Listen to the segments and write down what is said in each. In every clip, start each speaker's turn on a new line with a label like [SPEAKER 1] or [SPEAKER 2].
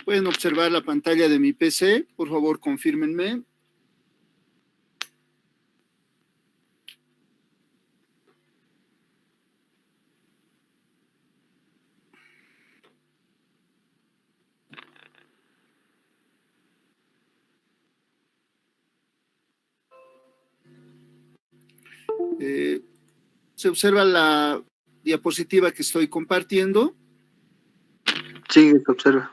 [SPEAKER 1] Pueden observar la pantalla de mi PC, por favor, confírmenme. ¿Se observa la diapositiva que estoy compartiendo?
[SPEAKER 2] Sí, se observa.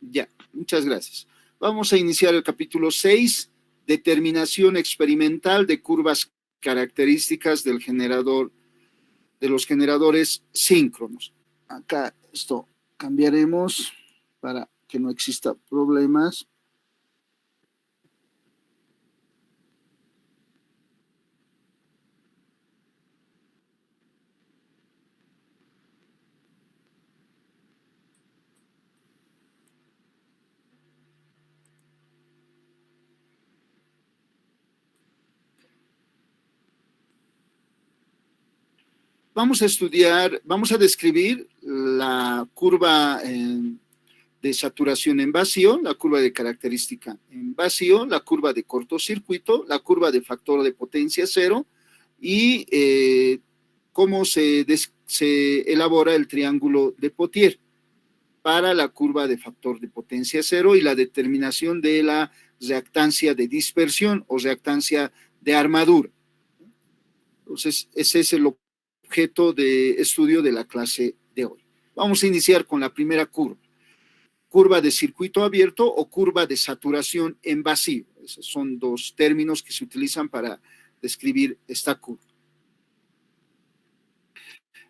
[SPEAKER 1] Ya, muchas gracias. Vamos a iniciar el capítulo 6, determinación experimental de curvas características del generador, de los generadores síncronos. Acá esto cambiaremos para que no exista problemas. Vamos a estudiar, vamos a describir la curva de saturación en vacío, la curva de característica en vacío, la curva de cortocircuito, la curva de factor de potencia cero y cómo se elabora el triángulo de Potier para la curva de factor de potencia cero y la determinación de la reactancia de dispersión o reactancia de armadura. Entonces, ese es el objeto de estudio de la clase de hoy. Vamos a iniciar con la primera curva. Curva de circuito abierto o curva de saturación en vacío. Esos son dos términos que se utilizan para describir esta curva.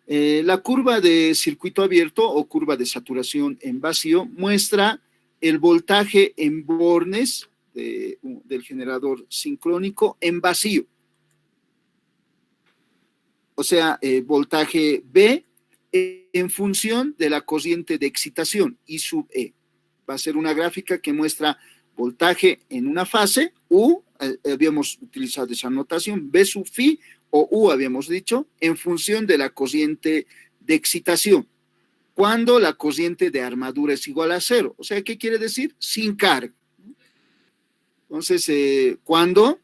[SPEAKER 1] La curva de circuito abierto o curva de saturación en vacío muestra el voltaje en bornes del generador sincrónico en vacío. O sea, voltaje B en función de la corriente de excitación, I sub E. Va a ser una gráfica que muestra voltaje en una fase, U, habíamos utilizado esa notación, B sub phi, o U habíamos dicho, en función de la corriente de excitación, cuando la corriente de armadura es igual a cero. O sea, ¿qué quiere decir? Sin carga. Entonces, cuando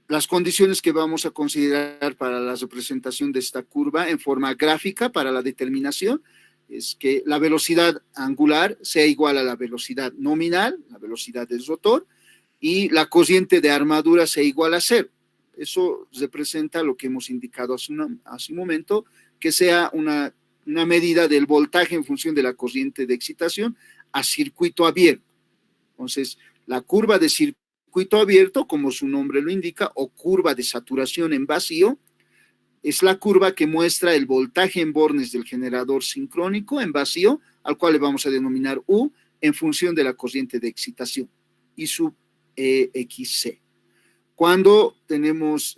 [SPEAKER 1] las condiciones que vamos a considerar para la representación de esta curva en forma gráfica para la determinación es que la velocidad angular sea igual a la velocidad nominal, la velocidad del rotor, y la corriente de armadura sea igual a cero. Eso representa lo que hemos indicado hace un momento, que sea una medida del voltaje en función de la corriente de excitación a circuito abierto. Entonces, la curva de circuito abierto, como su nombre lo indica, o curva de saturación en vacío, es la curva que muestra el voltaje en bornes del generador sincrónico en vacío, al cual le vamos a denominar U, en función de la corriente de excitación, I sub EXC. Cuando tenemos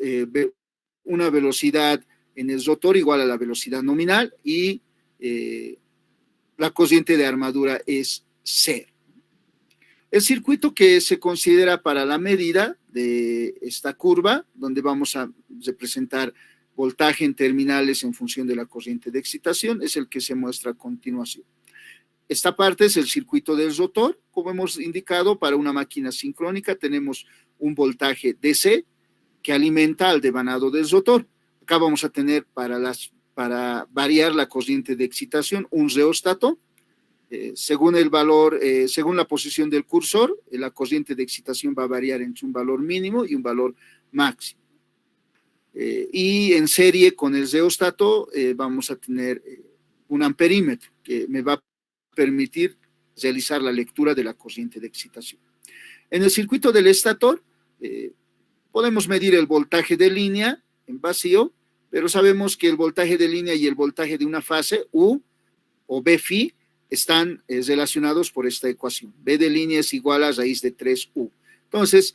[SPEAKER 1] una velocidad en el rotor igual a la velocidad nominal y la corriente de armadura es cero. El circuito que se considera para la medida de esta curva, donde vamos a representar voltaje en terminales en función de la corriente de excitación, es el que se muestra a continuación. Esta parte es el circuito del rotor. Como hemos indicado, para una máquina sincrónica tenemos un voltaje DC que alimenta al devanado del rotor. Acá vamos a tener para variar la corriente de excitación un reóstato. Según el valor, según la posición del cursor, la corriente de excitación va a variar entre un valor mínimo y un valor máximo. Y en serie con el reóstato vamos a tener un amperímetro que me va a permitir realizar la lectura de la corriente de excitación. En el circuito del estator podemos medir el voltaje de línea en vacío, pero sabemos que el voltaje de línea y el voltaje de una fase, U o B phi, están relacionados por esta ecuación. B de línea es igual a raíz de 3U. Entonces,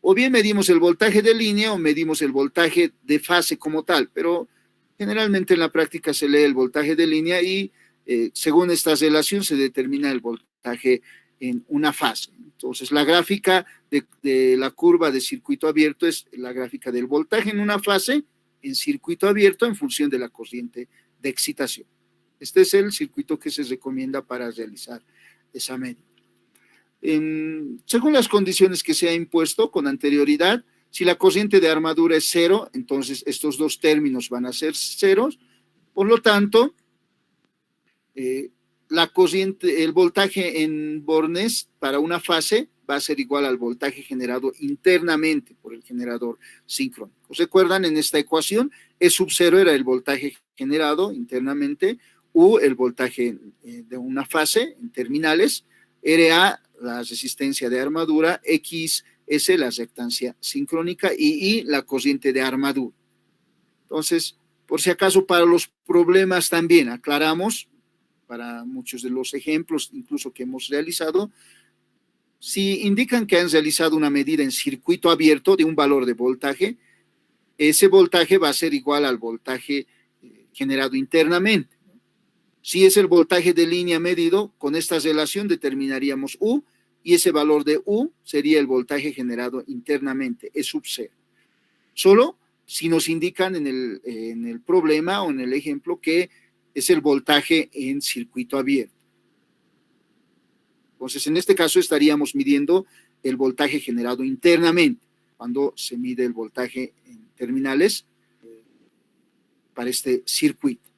[SPEAKER 1] o bien medimos el voltaje de línea o medimos el voltaje de fase como tal, pero generalmente en la práctica se lee el voltaje de línea y según esta relación se determina el voltaje en una fase. Entonces, la gráfica de la curva de circuito abierto es la gráfica del voltaje en una fase en circuito abierto en función de la corriente de excitación. Este es el circuito que se recomienda para realizar esa medida. Según las condiciones que se ha impuesto con anterioridad, si la corriente de armadura es cero, entonces estos dos términos van a ser ceros. Por lo tanto, la corriente, el voltaje en bornes para una fase va a ser igual al voltaje generado internamente por el generador sincrónico. ¿Recuerdan? En esta ecuación, E sub 0 era el voltaje generado internamente, U el voltaje de una fase en terminales, RA la resistencia de armadura, XS la reactancia sincrónica y I la corriente de armadura. Entonces, por si acaso para los problemas también aclaramos, para muchos de los ejemplos incluso que hemos realizado, si indican que han realizado una medida en circuito abierto de un valor de voltaje, ese voltaje va a ser igual al voltaje generado internamente. Si es el voltaje de línea medido, con esta relación determinaríamos U, y ese valor de U sería el voltaje generado internamente, E sub 0. Solo si nos indican en el problema o en el ejemplo que es el voltaje en circuito abierto. Entonces, en este caso estaríamos midiendo el voltaje generado internamente, cuando se mide el voltaje en terminales para este circuito.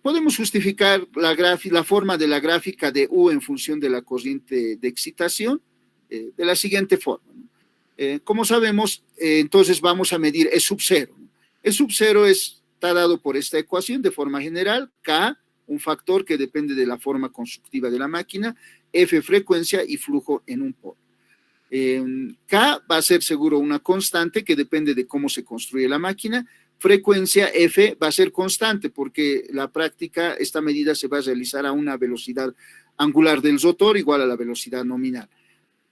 [SPEAKER 1] Podemos justificar la forma de la gráfica de U en función de la corriente de excitación de la siguiente forma. Como sabemos, entonces vamos a medir E sub 0. E sub 0 está dado por esta ecuación de forma general, K, un factor que depende de la forma constructiva de la máquina, F frecuencia y flujo en un polo. K va a ser seguro una constante que depende de cómo se construye la máquina. Frecuencia F va a ser constante porque la práctica, esta medida se va a realizar a una velocidad angular del rotor igual a la velocidad nominal.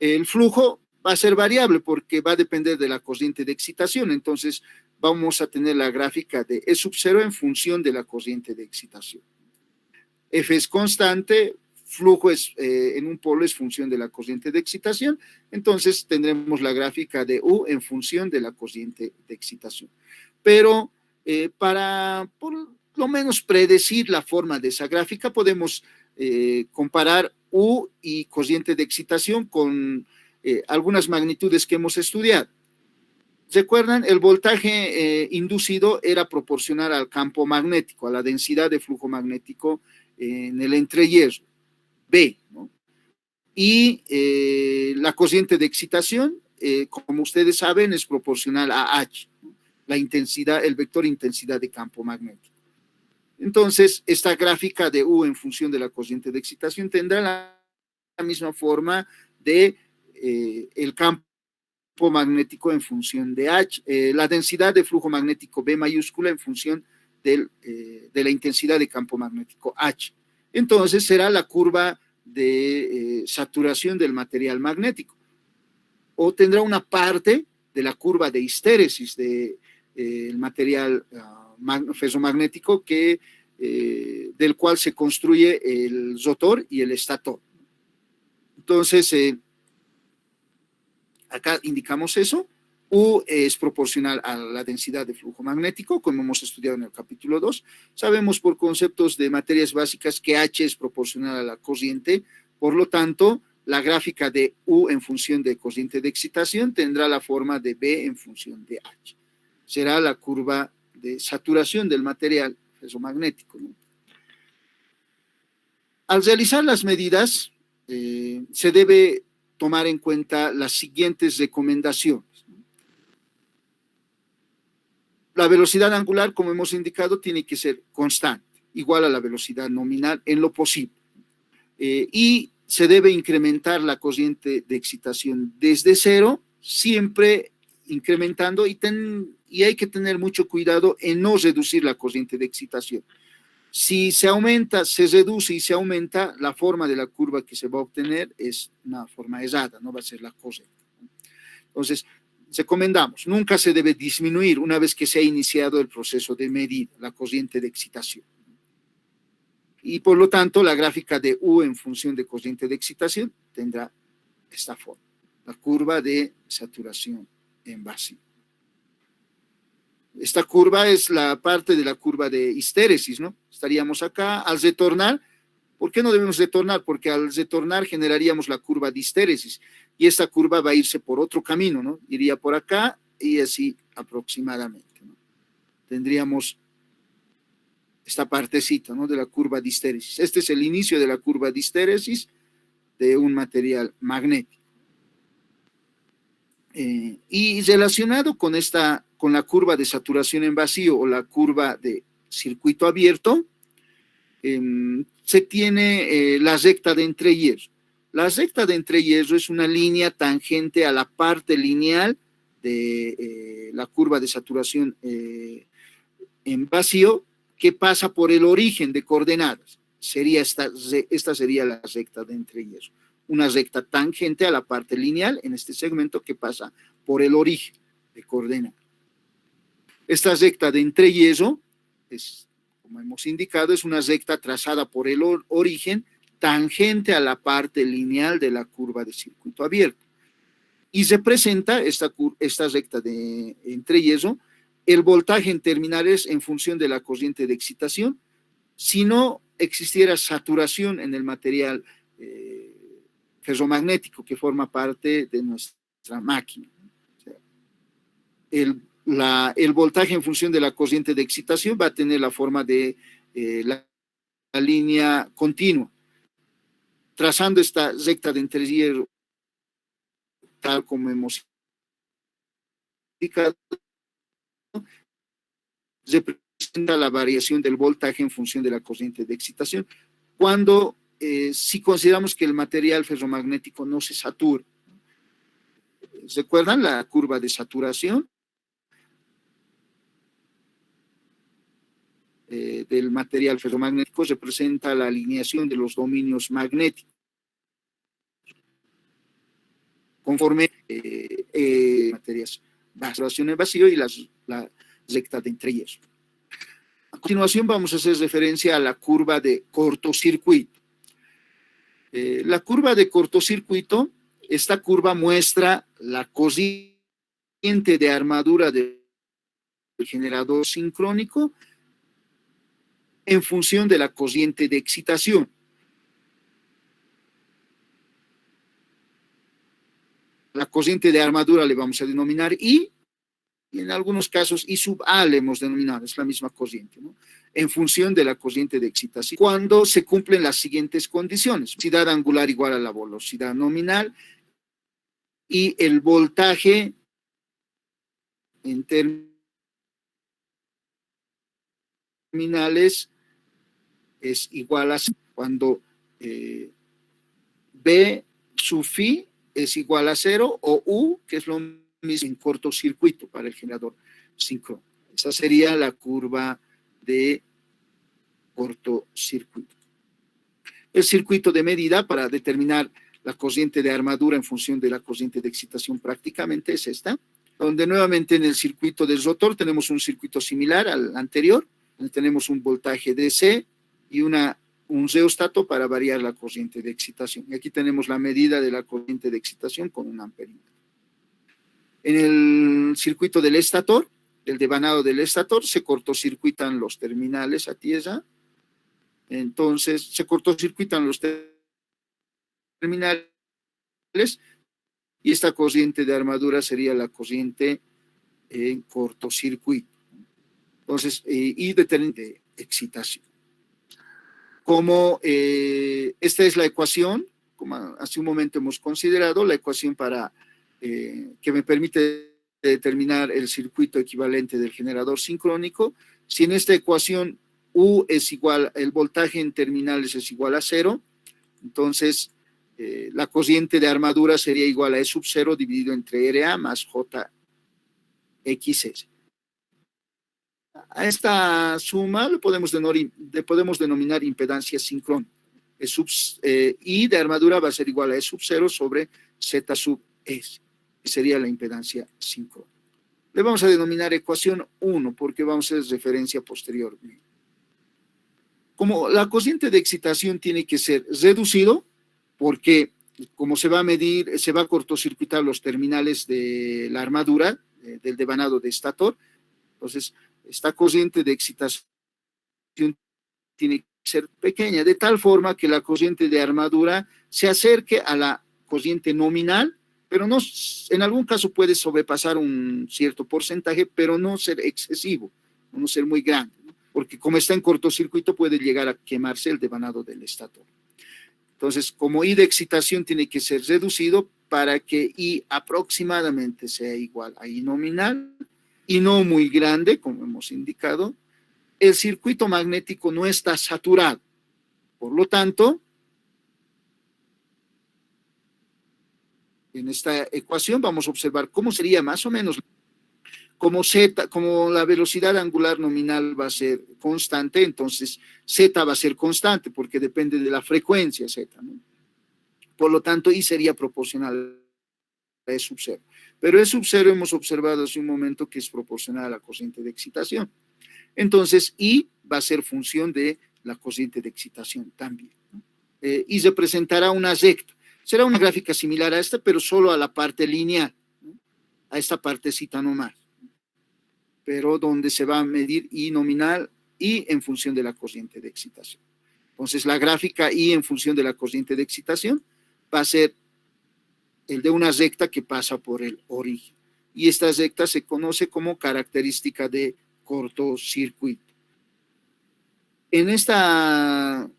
[SPEAKER 1] El flujo va a ser variable porque va a depender de la corriente de excitación, entonces vamos a tener la gráfica de E sub 0 en función de la corriente de excitación. F es constante, flujo en un polo es función de la corriente de excitación, entonces tendremos la gráfica de U en función de la corriente de excitación. Pero para por lo menos predecir la forma de esa gráfica, podemos comparar U y corriente de excitación con algunas magnitudes que hemos estudiado. ¿Recuerdan? El voltaje inducido era proporcional al campo magnético, a la densidad de flujo magnético en el entrehierro, B, ¿no? Y la corriente de excitación, como ustedes saben, es proporcional a H, ¿no? La intensidad, el vector intensidad de campo magnético. Entonces, esta gráfica de U en función de la corriente de excitación tendrá la misma forma de el campo magnético en función de H, la densidad de flujo magnético B mayúscula en función de la intensidad de campo magnético H. Entonces será la curva de saturación del material magnético, o tendrá una parte de la curva de histéresis del material ferromagnético del cual se construye el rotor y el estator. Entonces, acá indicamos eso. U es proporcional a la densidad de flujo magnético, como hemos estudiado en el capítulo 2. Sabemos por conceptos de materias básicas que H es proporcional a la corriente, por lo tanto, la gráfica de U en función de corriente de excitación tendrá la forma de B en función de H. Será la curva de saturación del material ferromagnético, ¿no? Al realizar las medidas, se debe tomar en cuenta las siguientes recomendaciones. La velocidad angular, como hemos indicado, tiene que ser constante, igual a la velocidad nominal en lo posible. Y se debe incrementar la corriente de excitación desde cero, siempre incrementando, y hay que tener mucho cuidado en no reducir la corriente de excitación. Si se aumenta, se reduce y se aumenta, la forma de la curva que se va a obtener es una forma errada, no va a ser la correcta. Entonces, recomendamos, nunca se debe disminuir una vez que se ha iniciado el proceso de medida, la corriente de excitación. Y por lo tanto, la gráfica de U en función de corriente de excitación tendrá esta forma, la curva de saturación en vacío. esta curva es la parte de la curva de histéresis, ¿no? Estaríamos acá, al retornar, ¿por qué no debemos retornar? Porque al retornar generaríamos la curva de histéresis, y esta curva va a irse por otro camino, ¿no? Iría por acá y así aproximadamente, ¿no? Tendríamos esta partecita, ¿no? De la curva de histéresis. Este es el inicio de la curva de histéresis de un material magnético. Y relacionado con la curva de saturación en vacío o la curva de circuito abierto, se tiene la recta de entrehierro. La recta de entrehierro es una línea tangente a la parte lineal de la curva de saturación en vacío, que pasa por el origen de coordenadas. Esta sería la recta de entrehierro. Una recta tangente a la parte lineal en este segmento que pasa por el origen de coordenadas. Esta recta de entrehierro, como hemos indicado, es una recta trazada por el origen tangente a la parte lineal de la curva de circuito abierto. Y representa esta recta de entrehierro el voltaje en terminales en función de la corriente de excitación, si no existiera saturación en el material ferromagnético que forma parte de nuestra máquina. O sea, el voltaje en función de la corriente de excitación va a tener la forma de la línea continua. Trazando esta recta de entrehierro, tal como hemos indicado, representa la variación del voltaje en función de la corriente de excitación, cuando si consideramos que el material ferromagnético no se satura. ¿Recuerdan la curva de saturación del material ferromagnético? Representa la alineación de los dominios magnéticos conforme materias de saturación en vacío y la recta de entrehierro. A continuación vamos a hacer referencia a la curva de cortocircuito. La curva de cortocircuito, esta curva muestra la corriente de armadura del generador sincrónico en función de la corriente de excitación. La corriente de armadura le vamos a denominar I, y en algunos casos I sub A le hemos denominado, es la misma corriente, ¿no? En función de la corriente de excitación, cuando se cumplen las siguientes condiciones: velocidad angular igual a la velocidad nominal, y el voltaje en terminales es igual a cuando B sub phi es igual a 0, o U, que es lo mismo en cortocircuito para el generador síncrono. Esa sería la curva de cortocircuito. El circuito de medida para determinar la corriente de armadura en función de la corriente de excitación prácticamente es esta, donde nuevamente en el circuito del rotor tenemos un circuito similar al anterior, donde tenemos un voltaje DC y un reostato para variar la corriente de excitación. Y aquí tenemos la medida de la corriente de excitación con un amperímetro. En el circuito del estator, el devanado del estator, se cortocircuitan los terminales a tierra. Entonces, se cortocircuitan los terminales y esta corriente de armadura sería la corriente en cortocircuito. Entonces, y de excitación. Como esta es la ecuación, como hace un momento hemos considerado, la ecuación que me permite determinar el circuito equivalente del generador sincrónico. Si en esta ecuación U es igual, el voltaje en terminales es igual a 0, entonces la corriente de armadura sería igual a E sub 0 dividido entre RA más JXS. A esta suma le podemos denominar impedancia sincrónica. I de armadura va a ser igual a E sub 0 sobre Z sub S, que sería la impedancia sincrónica. Le vamos a denominar ecuación 1 porque vamos a hacer referencia posteriormente. Como la corriente de excitación tiene que ser reducido, porque como se va a medir, se va a cortocircuitar los terminales de la armadura, del devanado de estator, Entonces, esta corriente de excitación tiene que ser pequeña, de tal forma que la corriente de armadura se acerque a la corriente nominal, pero no, en algún caso puede sobrepasar un cierto porcentaje, pero no ser excesivo, no ser muy grande, ¿no? Porque como está en cortocircuito puede llegar a quemarse el devanado del estator. Entonces, como I de excitación tiene que ser reducido para que I aproximadamente sea igual a I nominal y no muy grande, como hemos indicado, el circuito magnético no está saturado. Por lo tanto, en esta ecuación vamos a observar cómo sería más o menos, como la velocidad angular nominal va a ser constante, entonces Z va a ser constante porque depende de la frecuencia Z, ¿no? Por lo tanto, I sería proporcional a E sub 0. Pero E sub 0 hemos observado hace un momento que es proporcional a la corriente de excitación. Entonces, I va a ser función de la corriente de excitación también, ¿no? Y representará una recta. Será una gráfica similar a esta, pero solo a la parte lineal, ¿no? A esta partecita nomás, pero donde se va a medir I nominal y en función de la corriente de excitación. Entonces, la gráfica I en función de la corriente de excitación va a ser el de una recta que pasa por el origen. Y esta recta se conoce como característica de cortocircuito. En estas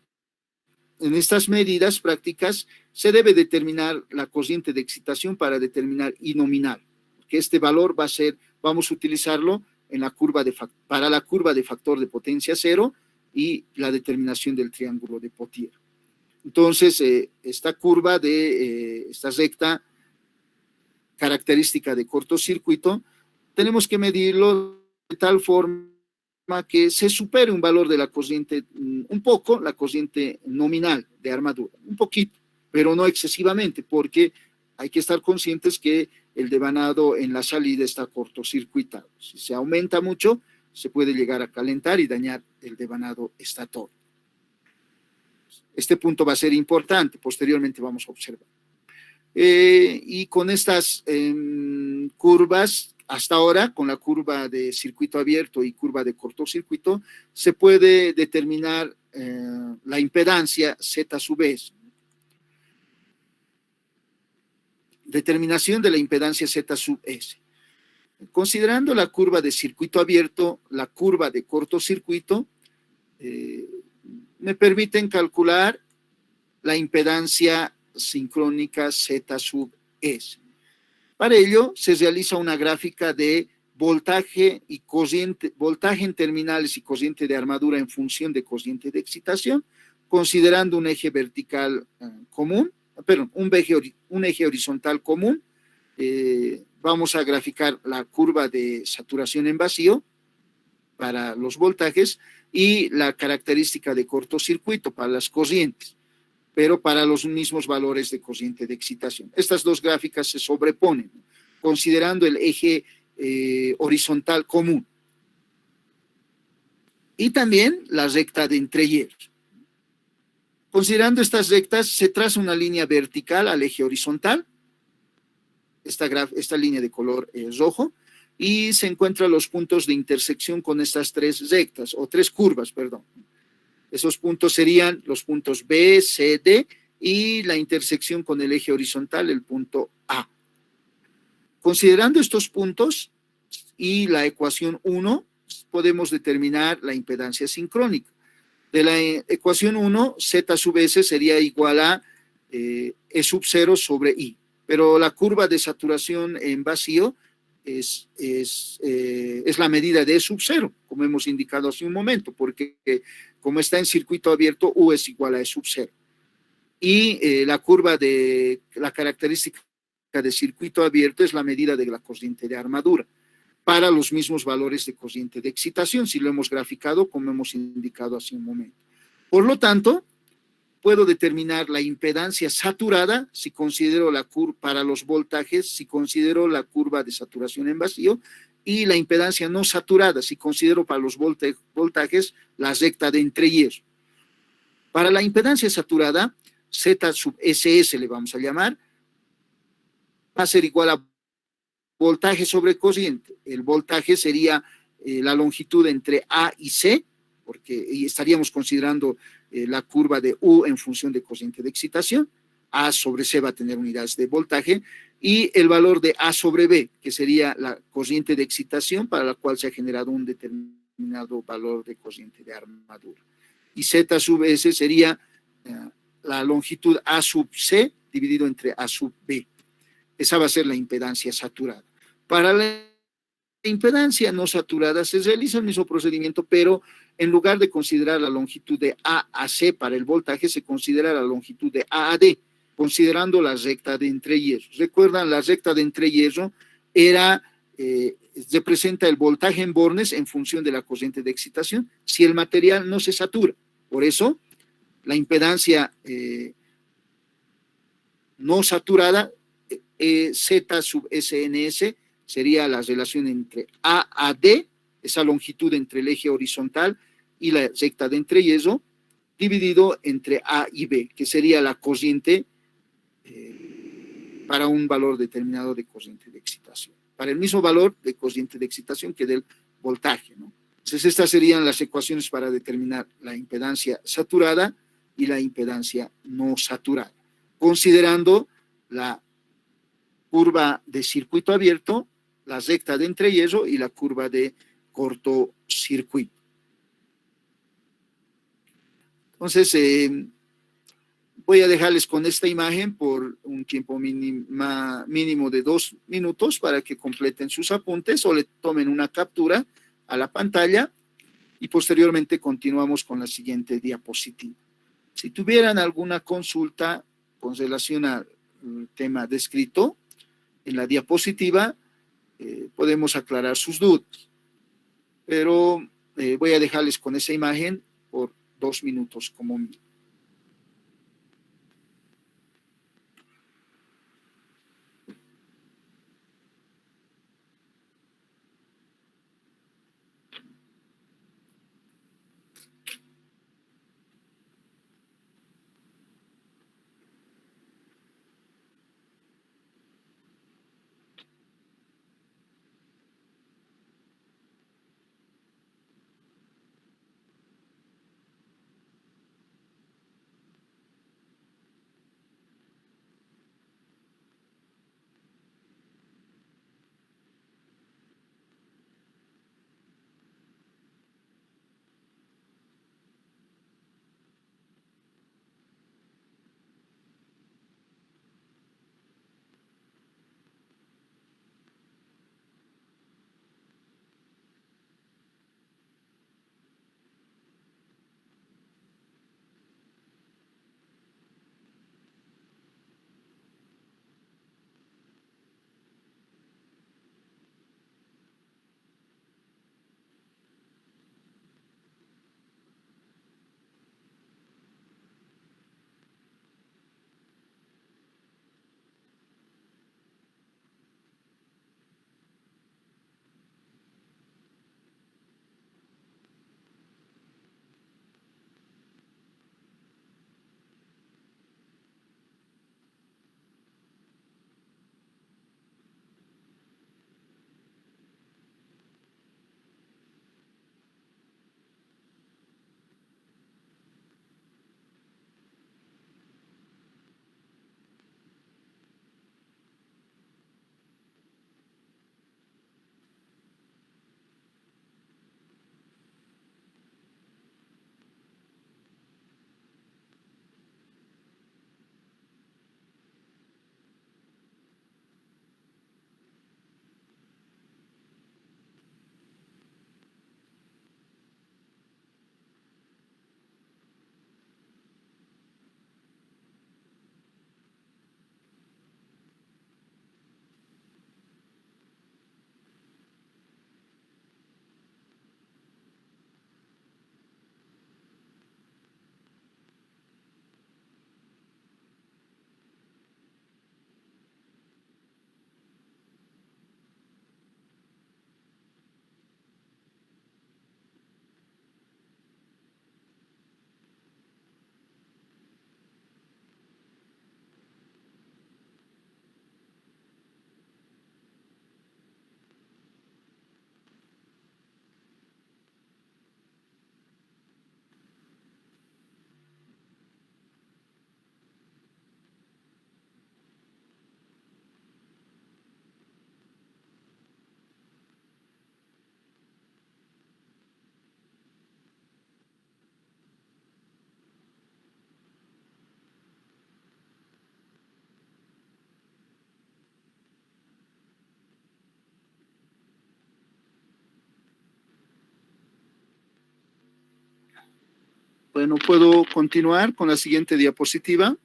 [SPEAKER 1] medidas prácticas se debe determinar la corriente de excitación para determinar I nominal, que este valor va a ser, vamos a utilizarlo en la curva para la curva de factor de potencia cero y la determinación del triángulo de Pottier. Entonces, esta curva esta recta característica de cortocircuito, tenemos que medirlo de tal forma que se supere un valor de la corriente, un poco, la corriente nominal de armadura, un poquito, pero no excesivamente, porque hay que estar conscientes que el devanado en la salida está cortocircuitado. Si se aumenta mucho, se puede llegar a calentar y dañar el devanado estator. Este punto va a ser importante, posteriormente vamos a observar. Y con estas curvas, hasta ahora, con la curva de circuito abierto y curva de cortocircuito, se puede determinar la impedancia Z sub S. Determinación de la impedancia Z sub S. Considerando la curva de circuito abierto, la curva de cortocircuito, me permiten calcular la impedancia sincrónica Z sub S. Para ello se realiza una gráfica de voltaje y corriente, voltaje en terminales y corriente de armadura en función de corriente de excitación, considerando un eje vertical común, perdón, un eje horizontal común. Vamos a graficar la curva de saturación en vacío para los voltajes y la característica de cortocircuito para las corrientes, pero para los mismos valores de corriente de excitación. Estas dos gráficas se sobreponen, considerando el eje horizontal común. Y también la recta de entrehieros. Considerando estas rectas, se traza una línea vertical al eje horizontal, esta línea de color rojo, y se encuentran los puntos de intersección con estas tres rectas, o tres curvas, perdón. Esos puntos serían los puntos B, C, D y la intersección con el eje horizontal, el punto A. Considerando estos puntos y la ecuación 1, podemos determinar la impedancia sincrónica. De la ecuación 1, Z sub S sería igual a E sub 0 sobre I, pero la curva de saturación en vacío es la medida de E sub 0, como hemos indicado hace un momento, porque como está en circuito abierto, U es igual a E sub 0. Y la curva de la característica de circuito abierto es la medida de la corriente de armadura para los mismos valores de corriente de excitación, si lo hemos graficado como hemos indicado hace un momento. Por lo tanto, puedo determinar la impedancia saturada si considero la curva para los voltajes, si considero la curva de saturación en vacío, y la impedancia no saturada si considero para los voltajes la recta de entrehieros. Para la impedancia saturada, Z sub SS le vamos a llamar, va a ser igual a voltaje sobre corriente. El voltaje sería la longitud entre A y C, porque estaríamos considerando la curva de U en función de cociente de excitación. A sobre C va a tener unidades de voltaje, y el valor de A sobre B, que sería la corriente de excitación para la cual se ha generado un determinado valor de corriente de armadura. Y Z sub S sería la longitud A sub C dividido entre A sub B. Esa va a ser la impedancia saturada. Para la impedancia no saturada se realiza el mismo procedimiento, pero en lugar de considerar la longitud de A a C para el voltaje, se considera la longitud de A a D, considerando la recta de entrehierro. Recuerdan, la recta de entrehierro representa el voltaje en bornes en función de la corriente de excitación si el material no se satura. Por eso, la impedancia no saturada, Z sub SNS, sería la relación entre A a D, esa longitud entre el eje horizontal y la recta de entrehierro, dividido entre A y B, que sería la corriente para un valor determinado de corriente de excitación, para el mismo valor de corriente de excitación que del voltaje, ¿no? Entonces, estas serían las ecuaciones para determinar la impedancia saturada y la impedancia no saturada, considerando la curva de circuito abierto, la recta de entrehierro y la curva de cortocircuito. Entonces, voy a dejarles con esta imagen por un tiempo mínimo de 2 minutos para que completen sus apuntes o le tomen una captura a la pantalla, y posteriormente continuamos con la siguiente diapositiva. Si tuvieran alguna consulta con relación al tema descrito en la diapositiva, podemos aclarar sus dudas, pero voy a dejarles con esa imagen por 2 minutos como mínimo. Bueno, puedo continuar con la siguiente diapositiva.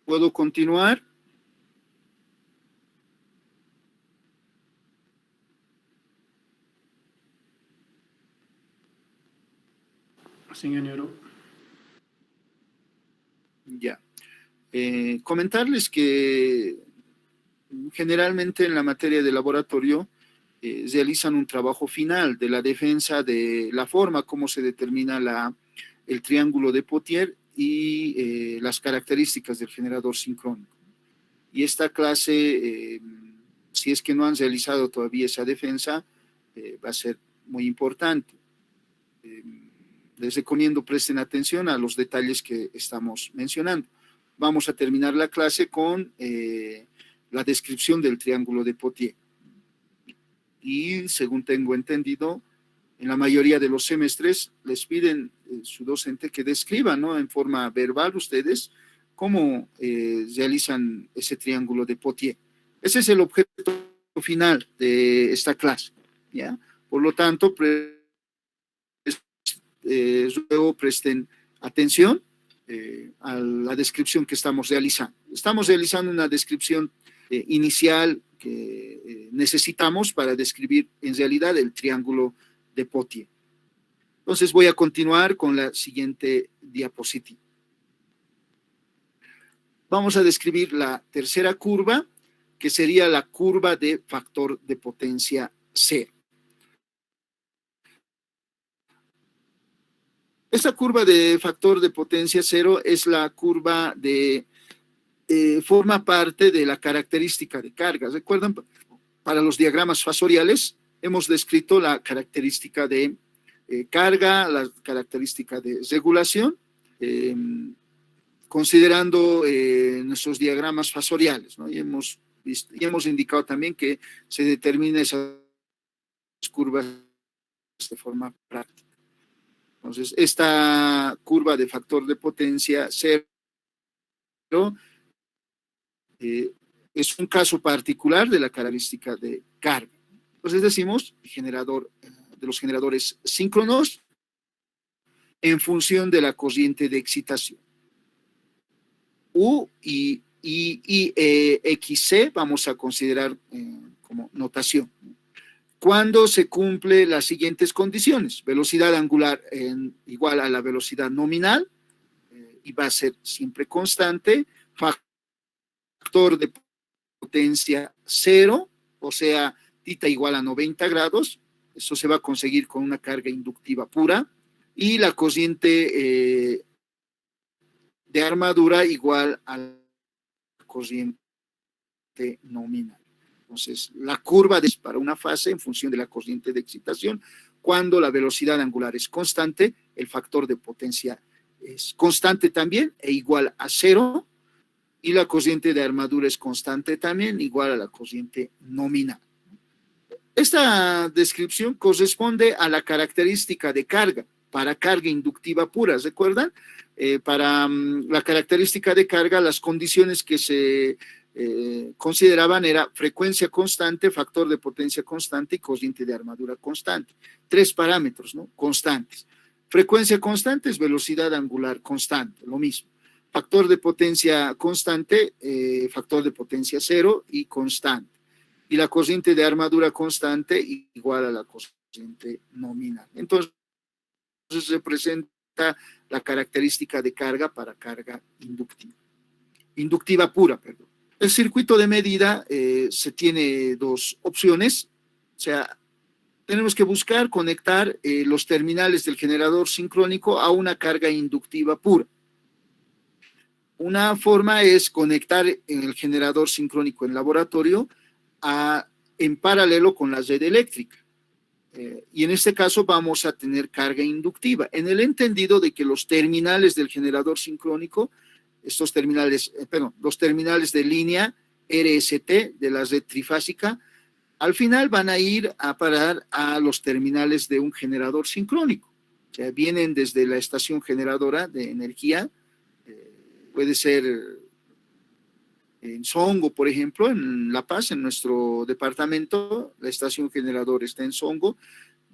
[SPEAKER 1] ¿Puedo continuar?
[SPEAKER 3] Sí, ingeniero.
[SPEAKER 1] Ya. Comentarles que generalmente en la materia de laboratorio realizan un trabajo final de la defensa de la forma, cómo se determina el triángulo de Potier y las características del generador sincrónico. Y esta clase, si es que no han realizado todavía esa defensa, va a ser muy importante. Les recomiendo presten atención a los detalles que estamos mencionando. Vamos a terminar la clase con la descripción del triángulo de Potier. Y según tengo entendido, en la mayoría de los semestres les piden su docente que describan, ¿no?, en forma verbal ustedes cómo realizan ese triángulo de Potier. Ese es el objeto final de esta clase, ¿ya? Por lo tanto, luego presten atención a la descripción que estamos realizando. Estamos realizando una descripción inicial que necesitamos para describir en realidad el triángulo de Potier. Entonces voy a continuar con la siguiente diapositiva. Vamos a describir la tercera curva, que sería la curva de factor de potencia cero. Esta curva de factor de potencia cero es la curva forma parte de la característica de carga. ¿Recuerdan? Para los diagramas fasoriales hemos descrito la característica de carga, la característica de regulación, considerando nuestros diagramas fasoriales, ¿no? Y hemos indicado también que se determina esas curvas de forma práctica. Entonces, esta curva de factor de potencia cero es un caso particular de la característica de carga. Entonces decimos de los generadores síncronos en función de la corriente de excitación. U y XC vamos a considerar como notación. Cuando se cumple las siguientes condiciones: velocidad angular igual a la velocidad nominal, y va a ser siempre constante, factor de potencia cero, o sea, θ igual a 90 grados, eso se va a conseguir con una carga inductiva pura, y la corriente de armadura igual a la corriente nominal. Entonces, la curva es para una fase en función de la corriente de excitación. Cuando la velocidad angular es constante, el factor de potencia es constante también e igual a cero, y la corriente de armadura es constante también, igual a la corriente nominal. Esta descripción corresponde a la característica de carga para carga inductiva pura. ¿Recuerdan? Para la característica de carga, las condiciones que se consideraban era frecuencia constante, factor de potencia constante y corriente de armadura constante. 3 parámetros, ¿no?, constantes. Frecuencia constante es velocidad angular constante, lo mismo. Factor de potencia constante, factor de potencia cero y constante. Y la corriente de armadura constante igual a la corriente nominal. Entonces representa la característica de carga para carga inductiva pura, perdón. El circuito de medida se tiene dos opciones, o sea, tenemos que buscar conectar los terminales del generador sincrónico a una carga inductiva pura. Una forma es conectar el generador sincrónico en laboratorio en paralelo con la red eléctrica. Y en este caso vamos a tener carga inductiva, en el entendido de que los terminales del generador sincrónico estos terminales, los terminales de línea RST de la red trifásica, al final van a ir a parar a los terminales de un generador sincrónico. O sea, vienen desde la estación generadora de energía, puede ser en Songo, por ejemplo, en La Paz, en nuestro departamento, la estación generadora está en Songo,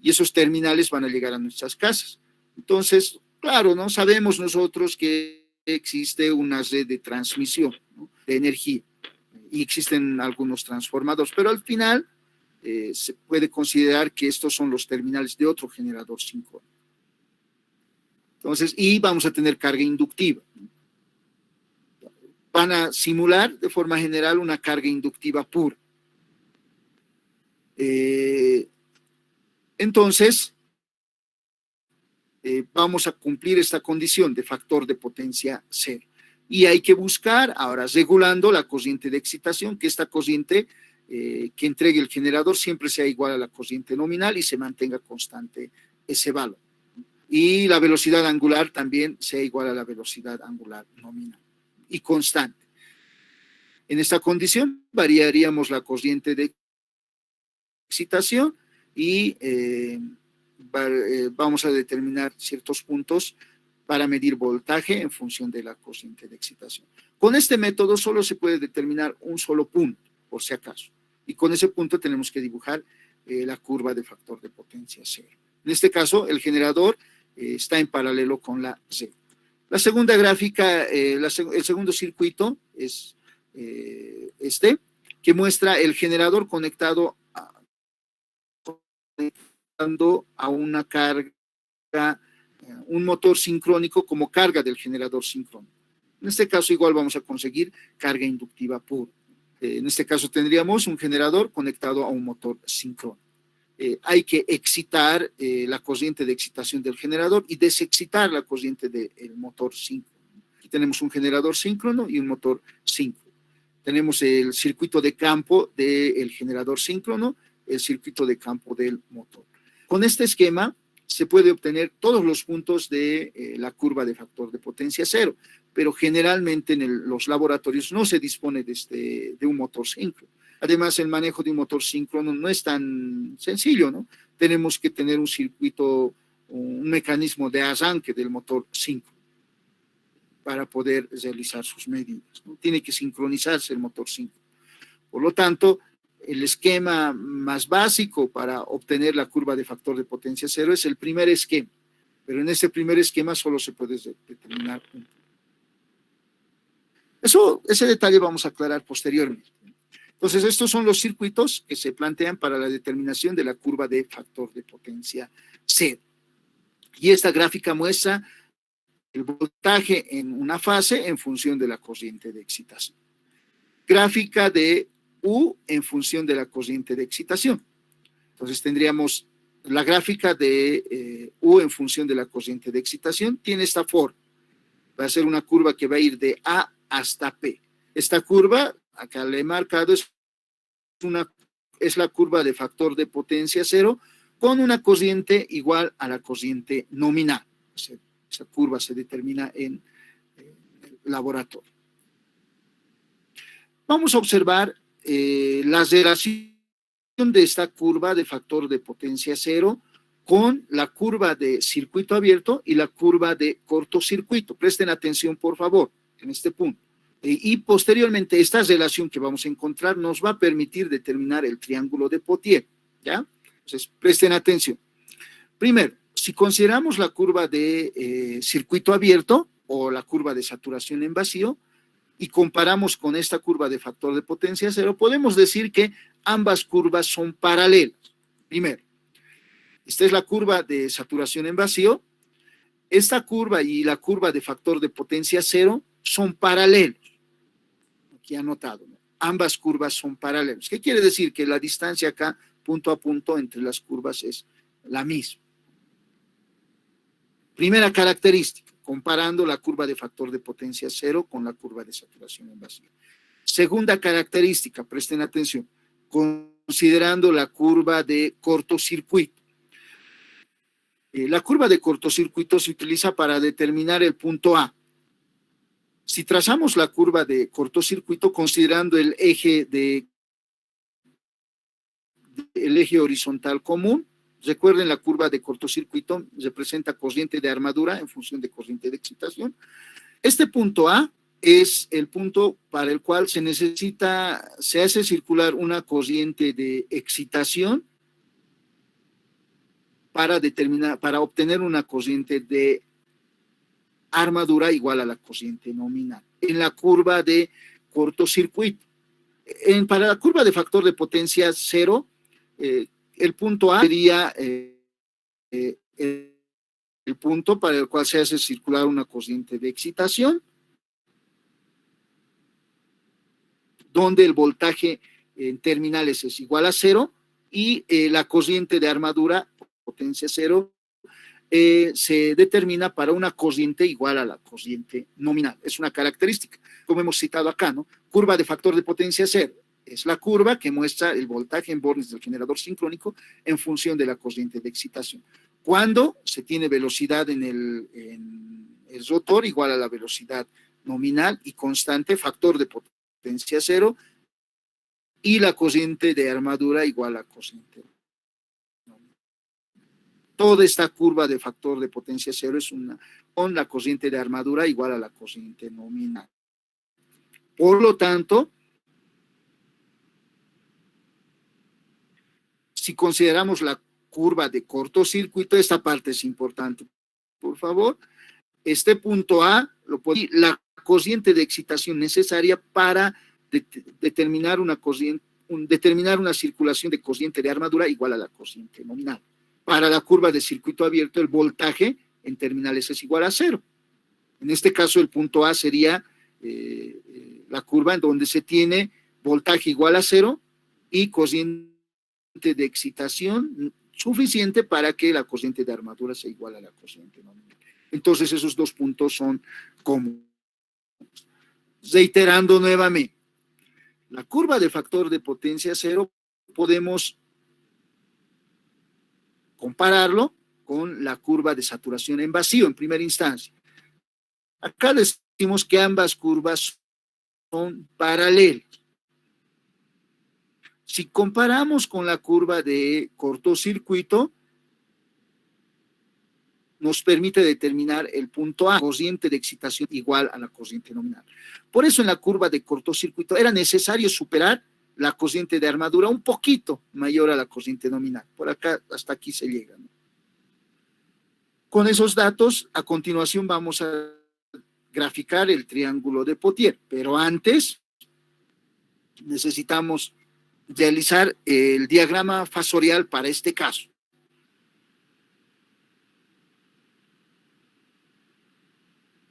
[SPEAKER 1] y esos terminales van a llegar a nuestras casas. Entonces, claro, ¿no? Sabemos nosotros que existe una red de transmisión, ¿no?, de energía, y existen algunos transformadores, pero al final se puede considerar que estos son los terminales de otro generador sincrónico. Entonces, y vamos a tener carga inductiva. Van a simular de forma general una carga inductiva pura. Entonces, vamos a cumplir esta condición de factor de potencia cero. Y hay que buscar, ahora regulando la corriente de excitación, que esta corriente que entregue el generador siempre sea igual a la corriente nominal y se mantenga constante ese valor. Y la velocidad angular también sea igual a la velocidad angular nominal y constante. En esta condición variaríamos la corriente de excitación y vamos a determinar ciertos puntos para medir voltaje en función de la corriente de excitación. Con este método solo se puede determinar un solo punto, por si acaso, y con ese punto tenemos que dibujar la curva de factor de potencia cero. En este caso, el generador está en paralelo con la Z. La segunda gráfica, el segundo circuito es que muestra el generador conectado a una carga, un motor sincrónico como carga del generador sincrónico. En este caso igual vamos a conseguir carga inductiva pura. En este caso tendríamos un generador conectado a un motor sincrónico. Hay que excitar la corriente de excitación del generador y desexcitar la corriente del motor síncrono. Aquí tenemos un generador síncrono y un motor síncrono. Tenemos el circuito de campo del generador síncrono, el circuito de campo del motor. Con este esquema se puede obtener todos los puntos de la curva de factor de potencia cero, pero generalmente en los laboratorios no se dispone de un motor síncrono. Además, el manejo de un motor síncrono no es tan sencillo, ¿no? Tenemos que tener un circuito, un mecanismo de arranque del motor síncrono para poder realizar sus medidas, ¿no? Tiene que sincronizarse el motor síncrono. Por lo tanto, el esquema más básico para obtener la curva de factor de potencia cero es el primer esquema, pero en este primer esquema solo se puede determinar un punto. Ese detalle vamos a aclarar posteriormente. Entonces, estos son los circuitos que se plantean para la determinación de la curva de factor de potencia cero. Y esta gráfica muestra el voltaje en una fase en función de la corriente de excitación. Gráfica de U en función de la corriente de excitación. Entonces, tendríamos la gráfica de U en función de la corriente de excitación. Tiene esta forma. Va a ser una curva que va a ir de A hasta P. Esta curva, acá le he marcado, es la curva de factor de potencia cero con una corriente igual a la corriente nominal. Esa curva se determina en el laboratorio. Vamos a observar la relación de esta curva de factor de potencia cero con la curva de circuito abierto y la curva de cortocircuito. Presten atención, por favor, en este punto. Y posteriormente esta relación que vamos a encontrar nos va a permitir determinar el triángulo de Potier, ¿ya? Entonces, presten atención. Primero, si consideramos la curva de circuito abierto o la curva de saturación en vacío y comparamos con esta curva de factor de potencia cero, podemos decir que ambas curvas son paralelas. Primero, esta es la curva de saturación en vacío. Esta curva y la curva de factor de potencia cero son paralelos. Aquí anotado, ¿no? Ambas curvas son paralelas. ¿Qué quiere decir? Que la distancia acá, punto a punto, entre las curvas es la misma. Primera característica, comparando la curva de factor de potencia cero con la curva de saturación en vacío. Segunda característica, presten atención, considerando la curva de cortocircuito. La curva de cortocircuito se utiliza para determinar el punto A. Si trazamos la curva de cortocircuito considerando el eje horizontal común, recuerden la curva de cortocircuito representa corriente de armadura en función de corriente de excitación. Este punto A es el punto para el cual se hace circular una corriente de excitación para obtener una corriente de armadura igual a la corriente nominal. En la curva de cortocircuito. Para la curva de factor de potencia cero, el punto A sería el punto para el cual se hace circular una corriente de excitación, donde el voltaje en terminales es igual a cero y la corriente de armadura, potencia cero, se determina para una corriente igual a la corriente nominal. Es una característica, como hemos citado acá, ¿no? Curva de factor de potencia cero. Es la curva que muestra el voltaje en bornes del generador sincrónico en función de la corriente de excitación. Cuando se tiene velocidad en el rotor igual a la velocidad nominal y constante, factor de potencia cero, y la corriente de armadura igual a corriente nominal. Toda esta curva de factor de potencia cero es con la corriente de armadura igual a la corriente nominal. Por lo tanto, si consideramos la curva de cortocircuito, esta parte es importante, por favor. Este punto A, la corriente de excitación necesaria para determinar una circulación de corriente de armadura igual a la corriente nominal. Para la curva de circuito abierto, el voltaje en terminales es igual a cero. En este caso, el punto A sería la curva en donde se tiene voltaje igual a cero y corriente de excitación suficiente para que la corriente de armadura sea igual a la corriente nominal. Entonces, esos dos puntos son comunes. Reiterando nuevamente, la curva de factor de potencia cero podemos compararlo con la curva de saturación en vacío en primera instancia. Acá decimos que ambas curvas son paralelas. Si comparamos con la curva de cortocircuito, nos permite determinar el punto A, corriente de excitación igual a la corriente nominal. Por eso en la curva de cortocircuito era necesario superar la corriente de armadura un poquito mayor a la corriente nominal. Por acá, hasta aquí se llega, ¿no? Con esos datos, a continuación vamos a graficar el triángulo de Pottier, pero antes necesitamos realizar el diagrama fasorial para este caso.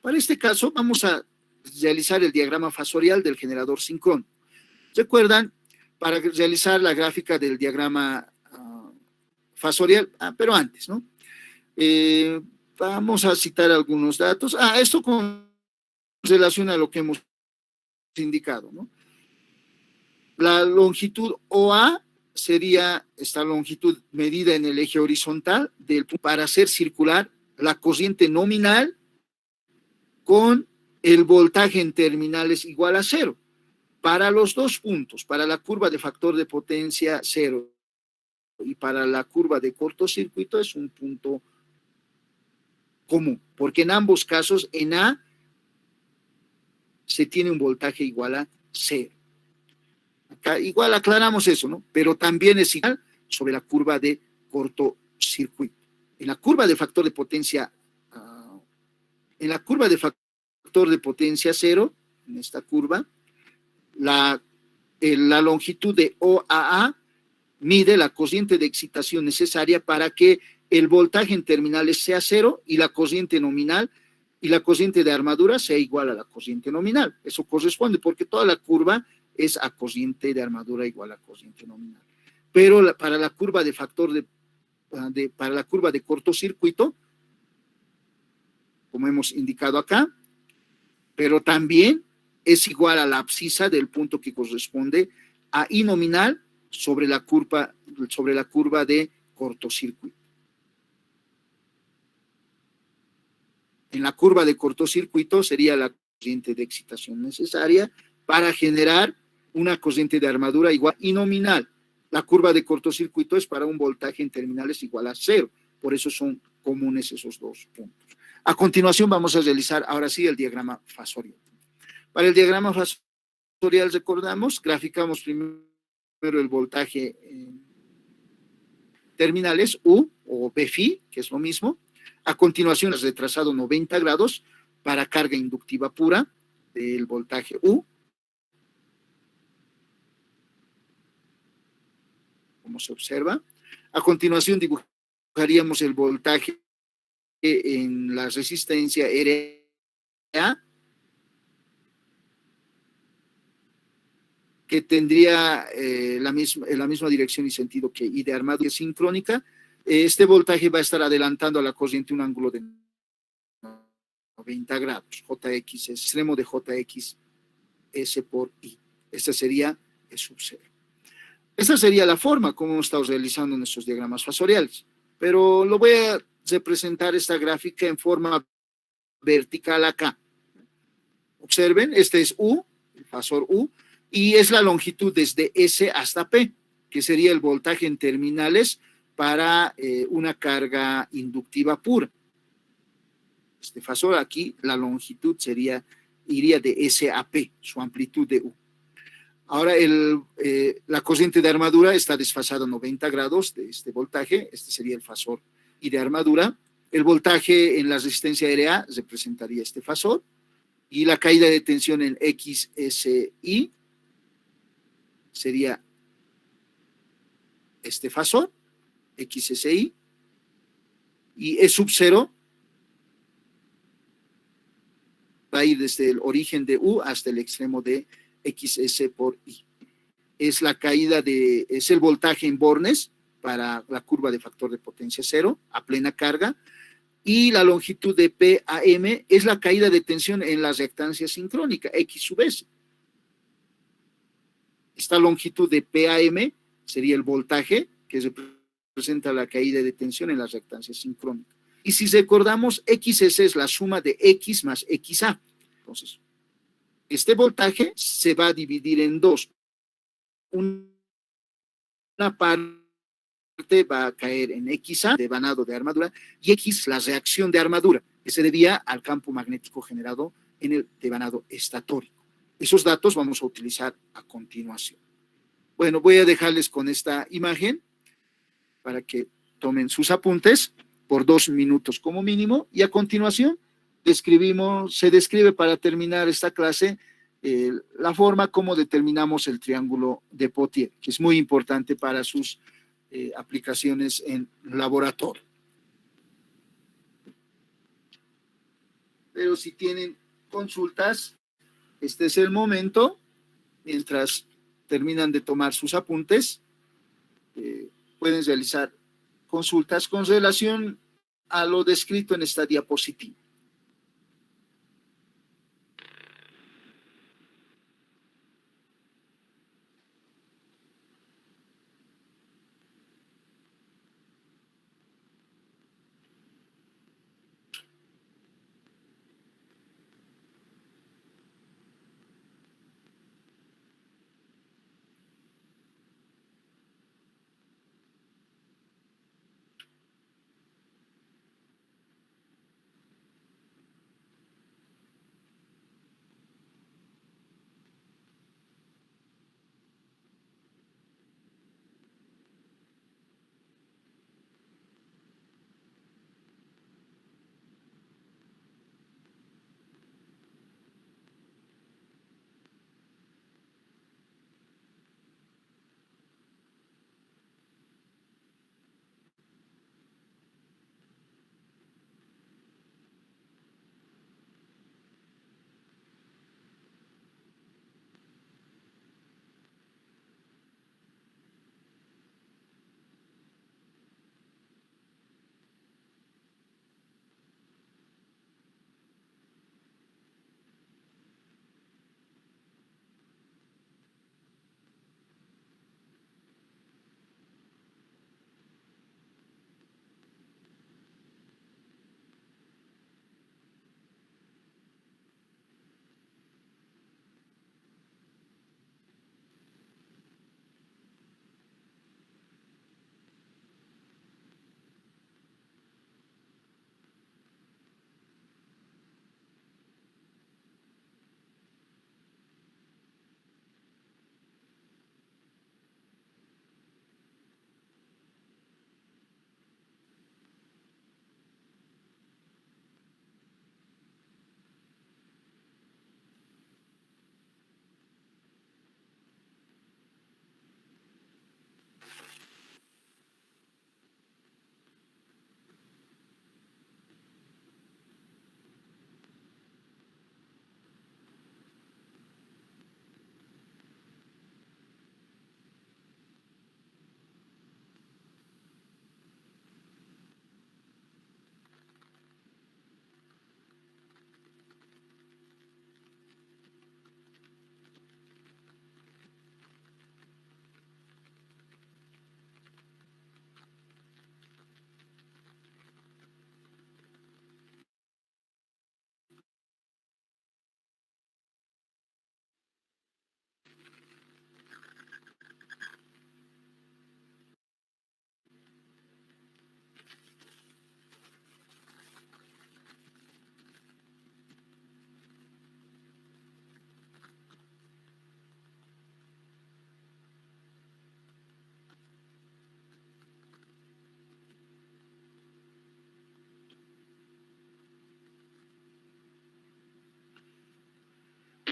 [SPEAKER 1] Para este caso vamos a realizar el diagrama fasorial del generador sincrónico. ¿Recuerdan? Para realizar la gráfica del diagrama fasorial, pero antes, ¿no? Vamos a citar algunos datos. Esto con relación a lo que hemos indicado, ¿no? La longitud OA sería esta longitud medida en el eje horizontal para hacer circular la corriente nominal con el voltaje en terminales igual a cero. Para los dos puntos, para la curva de factor de potencia cero y para la curva de cortocircuito, es un punto común, porque en ambos casos, en A, se tiene un voltaje igual a cero. Acá igual aclaramos eso, ¿no? Pero también es igual sobre la curva de cortocircuito. En la curva de factor de potencia, cero, en esta curva, la longitud de OAA mide la corriente de excitación necesaria para que el voltaje en terminales sea cero y la corriente nominal y la corriente de armadura sea igual a la corriente nominal. Eso corresponde porque toda la curva es a corriente de armadura igual a corriente nominal. Pero para la curva de factor para la curva de cortocircuito, como hemos indicado acá, pero también es igual a la abscisa del punto que corresponde a I nominal sobre la curva de cortocircuito. En la curva de cortocircuito sería la corriente de excitación necesaria para generar una corriente de armadura igual y nominal. La curva de cortocircuito es para un voltaje en terminales igual a 0. Por eso son comunes esos dos puntos. A continuación vamos a realizar ahora sí el diagrama fasorial. Para el diagrama fasorial, recordamos, graficamos primero el voltaje en terminales U o Bφ, que es lo mismo. A continuación es retrasado 90 grados para carga inductiva pura del voltaje U. Como se observa. A continuación dibujaríamos el voltaje en la resistencia RA, que tendría la misma dirección y sentido que I de armadura sincrónica. Este voltaje va a estar adelantando a la corriente un ángulo de 90 grados. JX, extremo de JX, S por I. Esta sería E sub 0. Esta sería la forma como estamos realizando nuestros diagramas fasoriales. Pero lo voy a representar esta gráfica en forma vertical acá. Observen, este es U, el fasor U, y es la longitud desde S hasta P, que sería el voltaje en terminales para una carga inductiva pura. Este fasor aquí, la longitud iría de S a P, su amplitud de U. Ahora la corriente de armadura está desfasada a 90 grados de este voltaje, este sería el fasor I de armadura. El voltaje en la resistencia RA representaría este fasor, y la caída de tensión en XSI sería este fasor, XSI, y E sub 0 va a ir desde el origen de U hasta el extremo de XS por I. Es el voltaje en bornes para la curva de factor de potencia 0 a plena carga, y la longitud de PAM es la caída de tensión en la reactancia sincrónica, X sub S. Esta longitud de PAM sería el voltaje que representa la caída de tensión en la reactancia sincrónica. Y si recordamos, XS es la suma de X más XA. Entonces, este voltaje se va a dividir en dos. Una parte va a caer en XA, devanado de armadura, y X, la reacción de armadura, que se debía al campo magnético generado en el devanado estatórico. Esos datos vamos a utilizar a continuación. Bueno, voy a dejarles con esta imagen para que tomen sus apuntes por 2 minutos como mínimo, y a continuación se describe para terminar esta clase la forma como determinamos el triángulo de Potier, que es muy importante para sus aplicaciones en laboratorio. Pero si tienen consultas, este es el momento, mientras terminan de tomar sus apuntes, pueden realizar consultas con relación a lo descrito en esta diapositiva.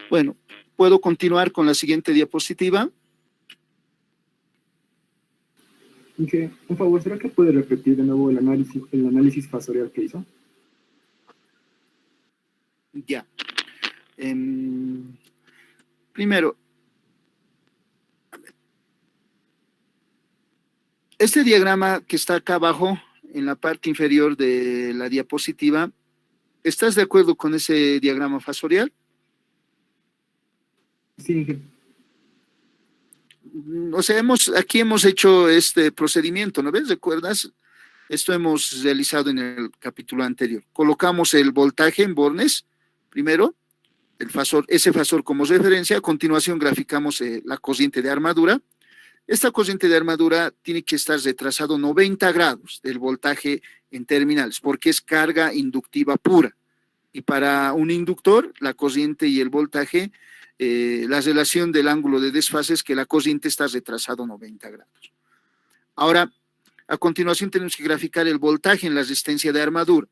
[SPEAKER 1] Bueno, puedo continuar con la siguiente diapositiva.
[SPEAKER 3] Inge, un favor, ¿será que puede repetir de nuevo el análisis fasorial que hizo?
[SPEAKER 1] Ya. Primero, este diagrama que está acá abajo, en la parte inferior de la diapositiva, ¿estás de acuerdo con ese diagrama fasorial?
[SPEAKER 3] Sí, Inge.
[SPEAKER 1] O sea, aquí hemos hecho este procedimiento, ¿no ves? ¿Recuerdas? Esto hemos realizado en el capítulo anterior. Colocamos el voltaje en bornes, primero, ese fasor como referencia. A continuación graficamos la corriente de armadura. Esta corriente de armadura tiene que estar retrasado 90 grados del voltaje en terminales, porque es carga inductiva pura. Y para un inductor, la corriente y el voltaje, la relación del ángulo de desfase es que la corriente está retrasado 90 grados. Ahora, a continuación tenemos que graficar el voltaje en la resistencia de armadura.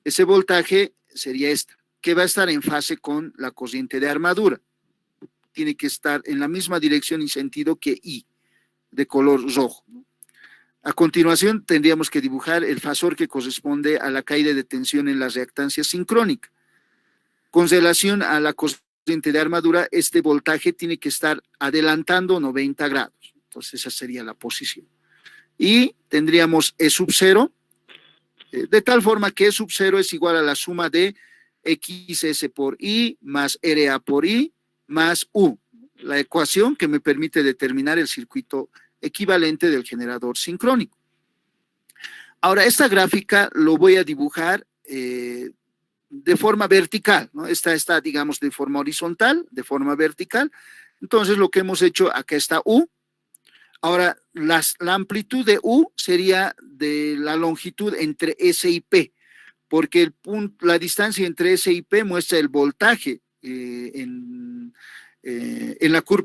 [SPEAKER 1] Ese voltaje sería esta, que va a estar en fase con la corriente de armadura. Tiene que estar en la misma dirección y sentido que I, de color rojo. A continuación tendríamos que dibujar el fasor que corresponde a la caída de tensión en la reactancia sincrónica. Con relación a la corriente de armadura, este voltaje tiene que estar adelantando 90 grados. Entonces esa sería la posición. Y tendríamos E sub 0, de tal forma que E sub 0 es igual a la suma de XS por I más RA por I más U, la ecuación que me permite determinar el circuito equivalente del generador sincrónico. Ahora, esta gráfica lo voy a dibujar de forma vertical, ¿no? Esta está, digamos, de forma horizontal, de forma vertical. Entonces, lo que hemos hecho, acá está U. Ahora, la amplitud de U sería de la longitud entre S y P, porque la distancia entre S y P muestra el voltaje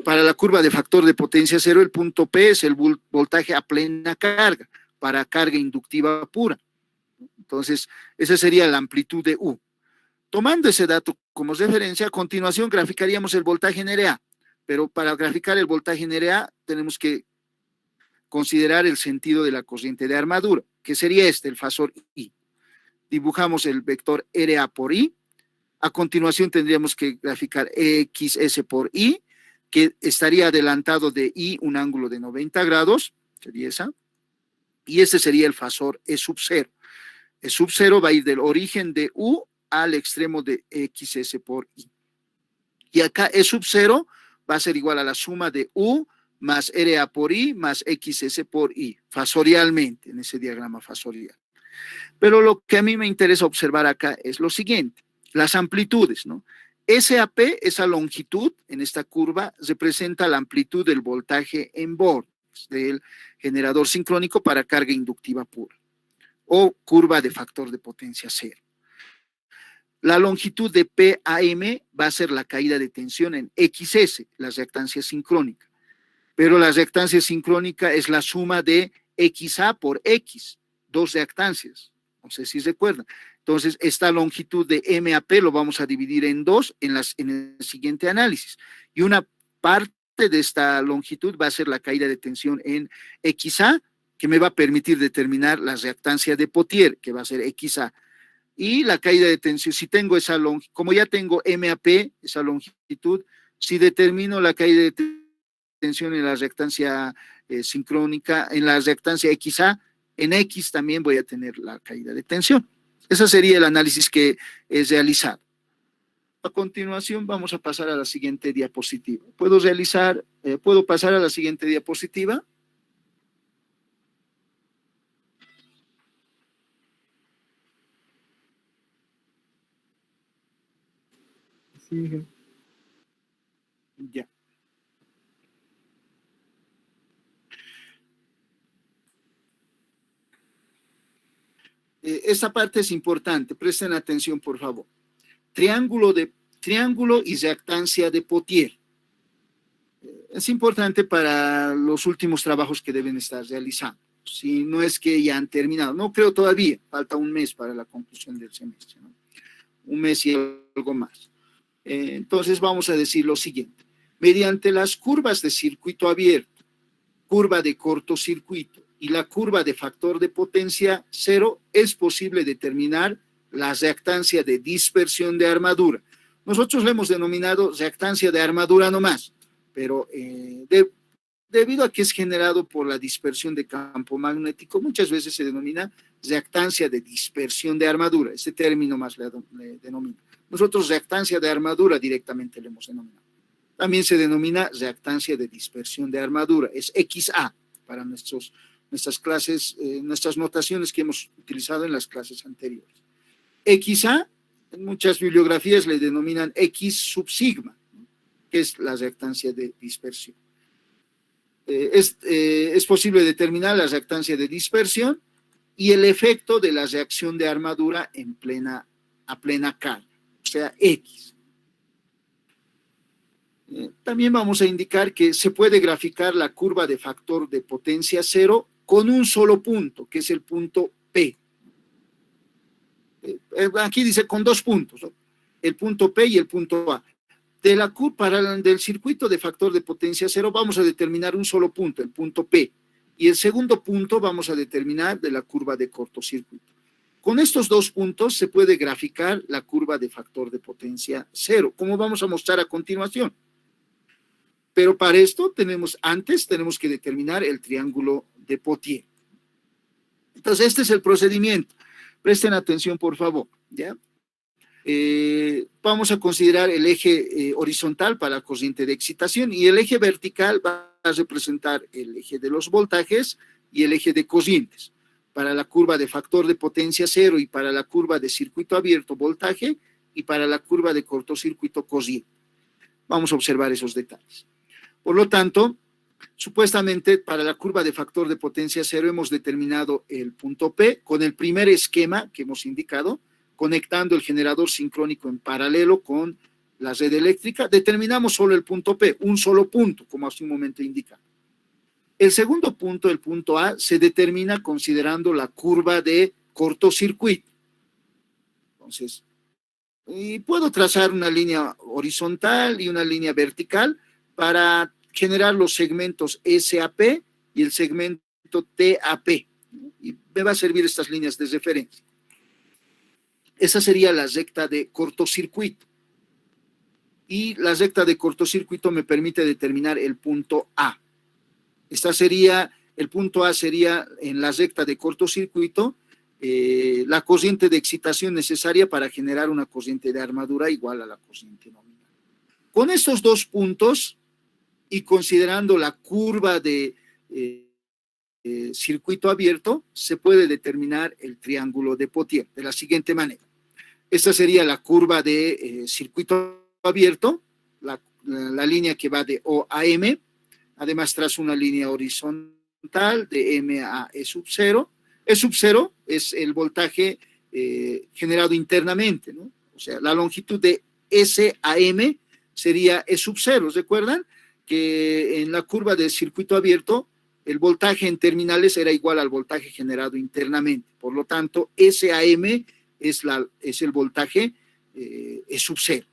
[SPEAKER 1] para la curva de factor de potencia cero. El punto P es el voltaje a plena carga, para carga inductiva pura. Entonces, esa sería la amplitud de U. Tomando ese dato como referencia, a continuación graficaríamos el voltaje en RA, pero para graficar el voltaje en RA tenemos que considerar el sentido de la corriente de armadura, que sería el fasor I. Dibujamos el vector RA por I. A continuación tendríamos que graficar XS por I, que estaría adelantado de I un ángulo de 90 grados, sería esa, y ese sería el fasor E sub 0. E sub 0 va a ir del origen de U al extremo de XS por I. Y acá E sub 0 va a ser igual a la suma de U más RA por I más XS por I, fasorialmente, en ese diagrama fasorial. Pero lo que a mí me interesa observar acá es lo siguiente, las amplitudes, ¿no? SAP, esa longitud en esta curva, representa la amplitud del voltaje en bornes del generador sincrónico para carga inductiva pura, o curva de factor de potencia cero. La longitud de PAM va a ser la caída de tensión en XS, la reactancia sincrónica. Pero la reactancia sincrónica es la suma de XA por X, dos reactancias. No sé si recuerdan. Entonces, esta longitud de MAP lo vamos a dividir en dos en el siguiente análisis. Y una parte de esta longitud va a ser la caída de tensión en XA, que me va a permitir determinar la reactancia de Potier, que va a ser XA. Y la caída de tensión, si tengo esa longitud, como ya tengo MAP, esa longitud, si determino la caída de tensión en la reactancia sincrónica, en la reactancia XA, en X también voy a tener la caída de tensión. Ese sería el análisis que es realizado. A continuación vamos a pasar a la siguiente diapositiva. ¿Puedo pasar a la siguiente diapositiva?
[SPEAKER 3] Sí.
[SPEAKER 1] Ya. Esta parte es importante, presten atención por favor. Triángulo y reactancia de Potier. Es importante para los últimos trabajos que deben estar realizando. Si no es que ya han terminado, no creo todavía, falta un mes para la conclusión del semestre, ¿no? Un mes y algo más. Entonces vamos a decir lo siguiente. Mediante las curvas de circuito abierto, curva de cortocircuito y la curva de factor de potencia cero, es posible determinar la reactancia de dispersión de armadura. Nosotros le hemos denominado reactancia de armadura nomás, pero debido a que es generado por la dispersión de campo magnético, muchas veces se denomina reactancia de dispersión de armadura. Ese término más le denomina. Nosotros reactancia de armadura directamente le hemos denominado. También se denomina reactancia de dispersión de armadura. Es XA para nuestras clases, nuestras notaciones que hemos utilizado en las clases anteriores. XA, en muchas bibliografías le denominan X sub sigma, que es la reactancia de dispersión. Es posible determinar la reactancia de dispersión y el efecto de la reacción de armadura a plena carga, o sea, X. También vamos a indicar que se puede graficar la curva de factor de potencia cero con un solo punto, que es el punto P. Aquí dice con dos puntos, ¿no? El punto P y el punto A. De la curva del circuito de factor de potencia cero vamos a determinar un solo punto, el punto P, y el segundo punto vamos a determinar de la curva de cortocircuito. Con estos dos puntos se puede graficar la curva de factor de potencia cero, como vamos a mostrar a continuación. Pero para esto tenemos que determinar el triángulo de Pottier. Entonces este es el procedimiento. Presten atención, por favor, ¿ya? Vamos a considerar el eje horizontal para la corriente de excitación y el eje vertical va a representar el eje de los voltajes y el eje de corrientes. Para la curva de factor de potencia cero y para la curva de circuito abierto voltaje y para la curva de cortocircuito corriente. Vamos a observar esos detalles. Por lo tanto, supuestamente para la curva de factor de potencia cero hemos determinado el punto P con el primer esquema que hemos indicado, conectando el generador sincrónico en paralelo con la red eléctrica. Determinamos solo el punto P, un solo punto, como hace un momento indica. El segundo punto, el punto A, se determina considerando la curva de cortocircuito. Entonces, y puedo trazar una línea horizontal y una línea vertical para generar los segmentos SAP y el segmento TAP. Y me va a servir estas líneas de referencia. Esa sería la recta de cortocircuito. Y la recta de cortocircuito me permite determinar el punto A. El punto A sería en la recta de cortocircuito la corriente de excitación necesaria para generar una corriente de armadura igual a la corriente nominal. Con estos dos puntos y considerando la curva de circuito abierto, se puede determinar el triángulo de Pottier de la siguiente manera. Esta sería la curva de circuito abierto, la línea que va de O a M, además trazo una línea horizontal de M a E sub 0. E sub 0 es el voltaje generado internamente, ¿no? O sea, la longitud de S a M sería E sub 0, ¿recuerdan? Que en la curva de circuito abierto el voltaje en terminales era igual al voltaje generado internamente. Por lo tanto, SAM es el voltaje E sub 0.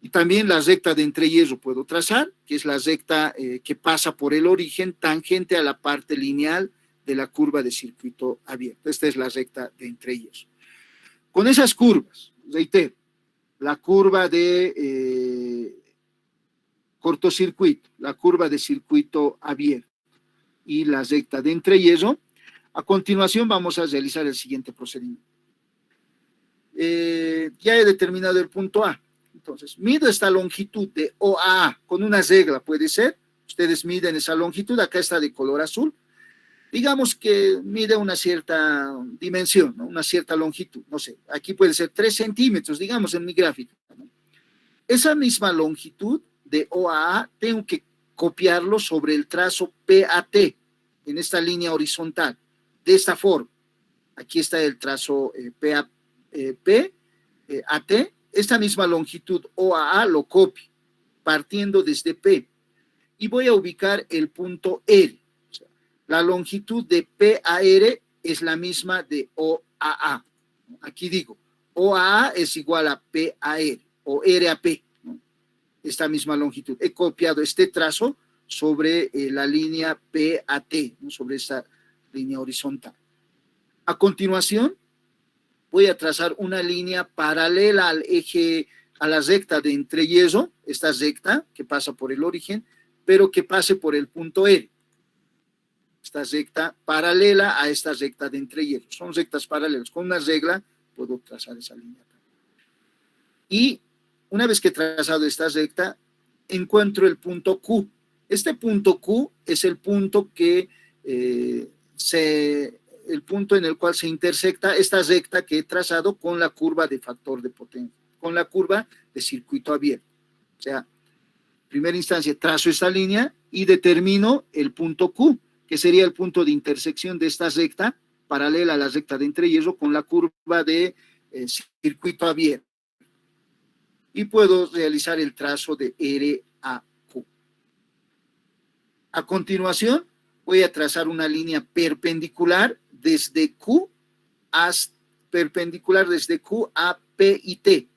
[SPEAKER 1] Y también la recta de entrehierro puedo trazar, que es la recta que pasa por el origen tangente a la parte lineal de la curva de circuito abierto. Esta es la recta de entrehierro. Con esas curvas, reitero, la curva de cortocircuito, la curva de circuito abierto y la recta de entrehierro, a continuación vamos a realizar el siguiente procedimiento. Ya he determinado el punto A. Entonces, mido esta longitud de O a A con una regla, puede ser. Ustedes miden esa longitud, acá está de color azul. Digamos que mide una cierta dimensión, ¿no? Una cierta longitud. No sé, aquí puede ser 3 centímetros, digamos, en mi gráfica, ¿no? Esa misma longitud de O a A tengo que copiarlo sobre el trazo PAT, en esta línea horizontal, de esta forma. Aquí está el trazo PAT. Esta misma longitud OAA lo copio, partiendo desde P, y voy a ubicar el punto R. O sea, la longitud de PAR es la misma de OAA. Aquí digo, OAA es igual a PAR. o RAP, ¿no? Esta misma longitud. He copiado este trazo sobre la línea PAT, ¿no? Sobre esta línea horizontal. A continuación, voy a trazar una línea paralela al eje, a la recta de entreyeso, esta recta que pasa por el origen, pero que pase por el punto R. Esta recta paralela a esta recta de entreyeso. Son rectas paralelas. Con una regla puedo trazar esa línea. Y una vez que he trazado esta recta, encuentro el punto Q. Este punto Q es el punto que el punto en el cual se intersecta esta recta que he trazado con la curva de factor de potencia, con la curva de circuito abierto. O sea, en primera instancia trazo esta línea y determino el punto Q, que sería el punto de intersección de esta recta paralela a la recta de entreyeso con la curva de circuito abierto. Y puedo realizar el trazo de R a Q. A continuación, voy a trazar una línea perpendicular desde Q a P y T.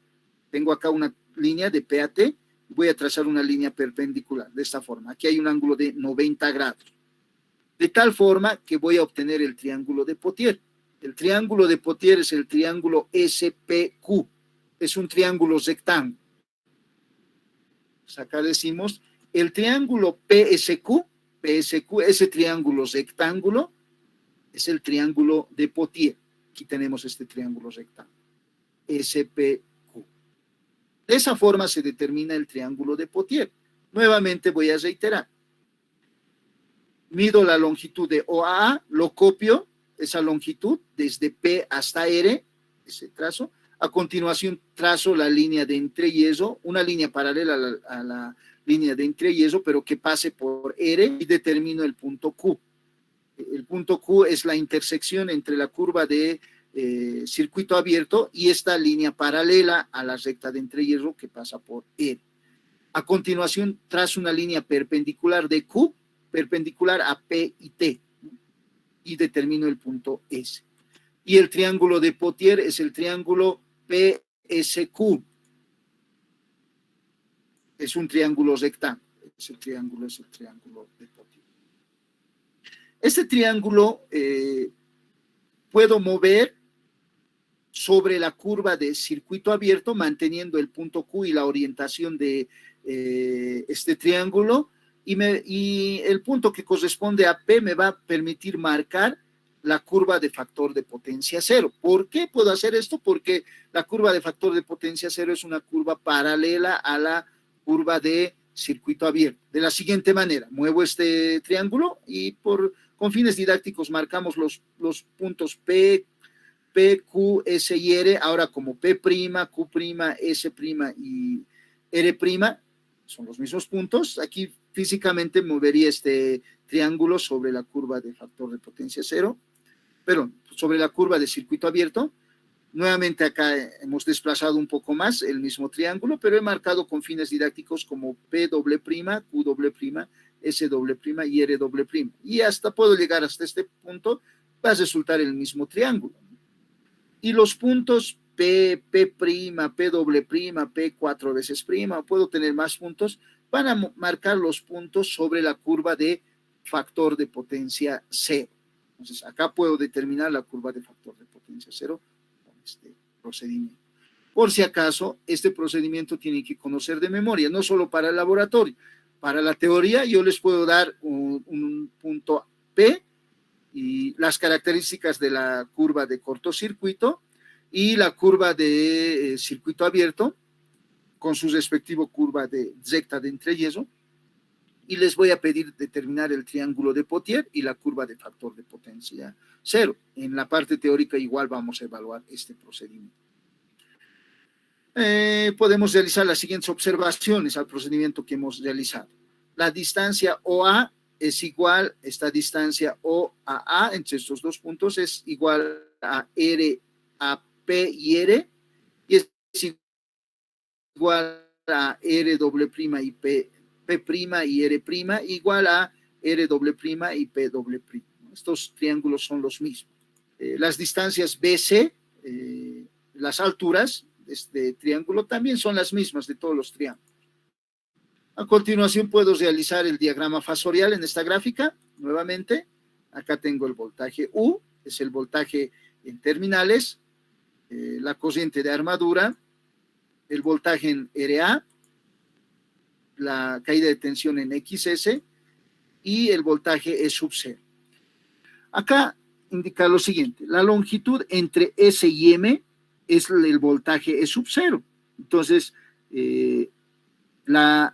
[SPEAKER 1] Tengo acá una línea de P a T. Voy a trazar una línea perpendicular de esta forma. Aquí hay un ángulo de 90 grados. De tal forma que voy a obtener el triángulo de Potier. El triángulo de Potier es el triángulo SPQ. Es un triángulo rectángulo. Pues acá decimos el triángulo PSQ, ese triángulo rectángulo, es el triángulo de Potier. Aquí tenemos este triángulo rectángulo, SPQ. De esa forma se determina el triángulo de Potier. Nuevamente voy a reiterar. Mido la longitud de OA, lo copio, esa longitud, desde P hasta R, ese trazo. A continuación trazo la línea de entreyeso, una línea paralela a la línea de entreyeso, pero que pase por R y determino el punto Q. El punto Q es la intersección entre la curva de circuito abierto y esta línea paralela a la recta de entreyeso que pasa por R. A continuación trazo una línea perpendicular de Q, perpendicular a P y T, y determino el punto S. Y el triángulo de Potier es el triángulo PSQ. Es un triángulo rectángulo. Ese triángulo es el triángulo de Potier. Este triángulo puedo mover sobre la curva de circuito abierto, manteniendo el punto Q y la orientación de este triángulo, y el punto que corresponde a P me va a permitir marcar la curva de factor de potencia cero. ¿Por qué puedo hacer esto? Porque la curva de factor de potencia cero es una curva paralela a la curva de circuito abierto. De la siguiente manera, muevo este triángulo y con fines didácticos marcamos los puntos P, Q, S y R, ahora como P', Q', S' y R', son los mismos puntos. Aquí físicamente movería este triángulo sobre la curva de factor de potencia cero, pero sobre la curva de circuito abierto. Nuevamente acá hemos desplazado un poco más el mismo triángulo, pero he marcado con fines didácticos como P', Q', S' y R'. Y hasta puedo llegar hasta este punto, va a resultar el mismo triángulo. Y los puntos P', P', P 4 veces prima, puedo tener más puntos, van a marcar los puntos sobre la curva de factor de potencia cero. Entonces, acá puedo determinar la curva de factor de potencia cero con este procedimiento. Por si acaso, este procedimiento tienen que conocer de memoria, no solo para el laboratorio. Para la teoría, yo les puedo dar un punto P y las características de la curva de cortocircuito y la curva de circuito abierto con su respectivo curva de recta de entreyeso, y les voy a pedir determinar el triángulo de Potier y la curva de factor de potencia cero. En la parte teórica igual vamos a evaluar este procedimiento. Podemos realizar las siguientes observaciones al procedimiento que hemos realizado. La distancia OA es igual, esta distancia OAA entre estos dos puntos es igual a R a P y R, y es igual a R doble prima y P' y R', igual a R doble prima y P doble prima. Estos triángulos son los mismos. Las distancias BC, las alturas este triángulo también son las mismas de todos los triángulos. A continuación puedo realizar el diagrama fasorial en esta gráfica, nuevamente. Acá tengo el voltaje U, es el voltaje en terminales, la corriente de armadura, el voltaje en RA, la caída de tensión en XS y el voltaje E sub 0. Acá indica lo siguiente, la longitud entre S y M es el voltaje E sub 0. Entonces, la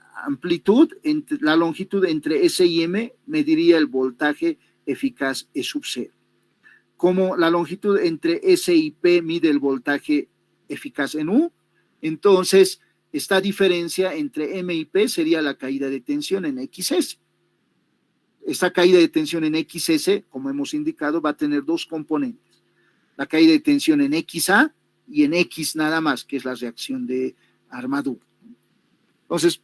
[SPEAKER 1] longitud entre S y M mediría el voltaje eficaz E sub 0. Como la longitud entre S y P mide el voltaje eficaz en U, entonces esta diferencia entre M y P sería la caída de tensión en XS. Esta caída de tensión en XS, como hemos indicado, va a tener dos componentes. La caída de tensión en XA y en X nada más, que es la reacción de armadura. Entonces,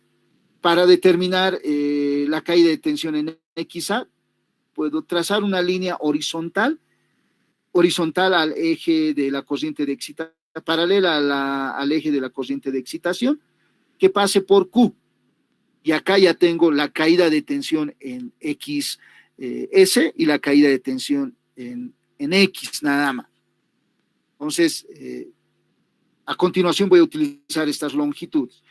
[SPEAKER 1] para determinar la caída de tensión en XA, puedo trazar una línea horizontal al eje de la corriente de excitación, paralela al eje de la corriente de excitación, que pase por Q. Y acá ya tengo la caída de tensión en XS y la caída de tensión en X, nada más. Entonces, a continuación voy a utilizar estas longitudes.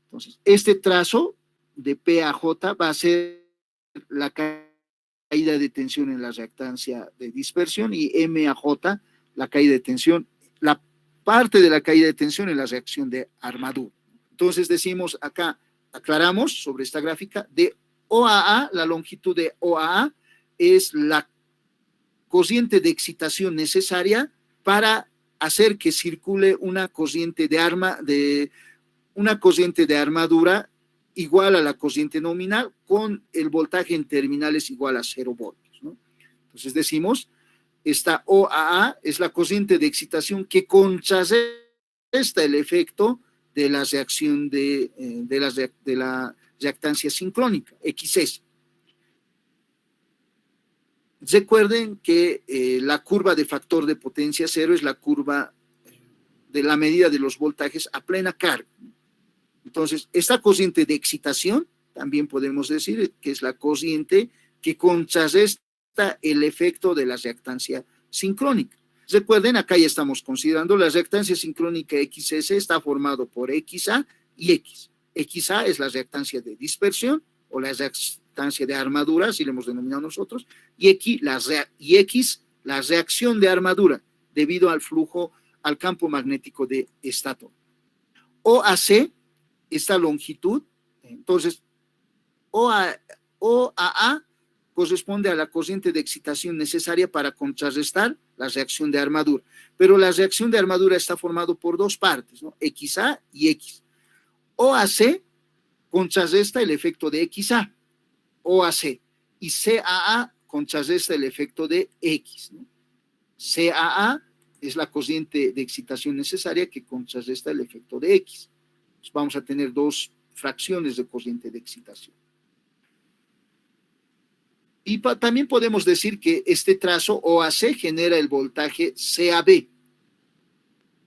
[SPEAKER 1] Entonces, este trazo de P a J va a ser la caída de tensión en la reactancia de dispersión y M a J la caída de tensión, la parte de la caída de tensión en la reacción de armadura. Entonces decimos acá, aclaramos sobre esta gráfica, de O a A, la longitud de O a A es la corriente de excitación necesaria para hacer que circule una corriente de armadura igual a la corriente nominal con el voltaje en terminales igual a 0 voltios, ¿no? Entonces decimos, esta OAA es la corriente de excitación que contrarresta el efecto de la reacción de la reactancia sincrónica, XS. Recuerden que la curva de factor de potencia cero es la curva de la medida de los voltajes a plena carga. Entonces, esta corriente de excitación, también podemos decir que es la corriente que contrarresta el efecto de la reactancia sincrónica. Recuerden, acá ya estamos considerando la reactancia sincrónica XS está formado por XA y X. XA es la reactancia de dispersión o la reactancia de armadura, así lo hemos denominado nosotros, y X la reacción de armadura debido al flujo, al campo magnético de estator. OAC, esta longitud, entonces OAA corresponde a la corriente de excitación necesaria para contrarrestar la reacción de armadura. Pero la reacción de armadura está formada por dos partes, ¿no? XA y X. OAC contrarresta el efecto de XA, OAC, y CAA contrarresta el efecto de X, ¿no? CAA es la corriente de excitación necesaria que contrarresta el efecto de X. Entonces vamos a tener dos fracciones de corriente de excitación. Y también podemos decir que este trazo OAC genera el voltaje CAB.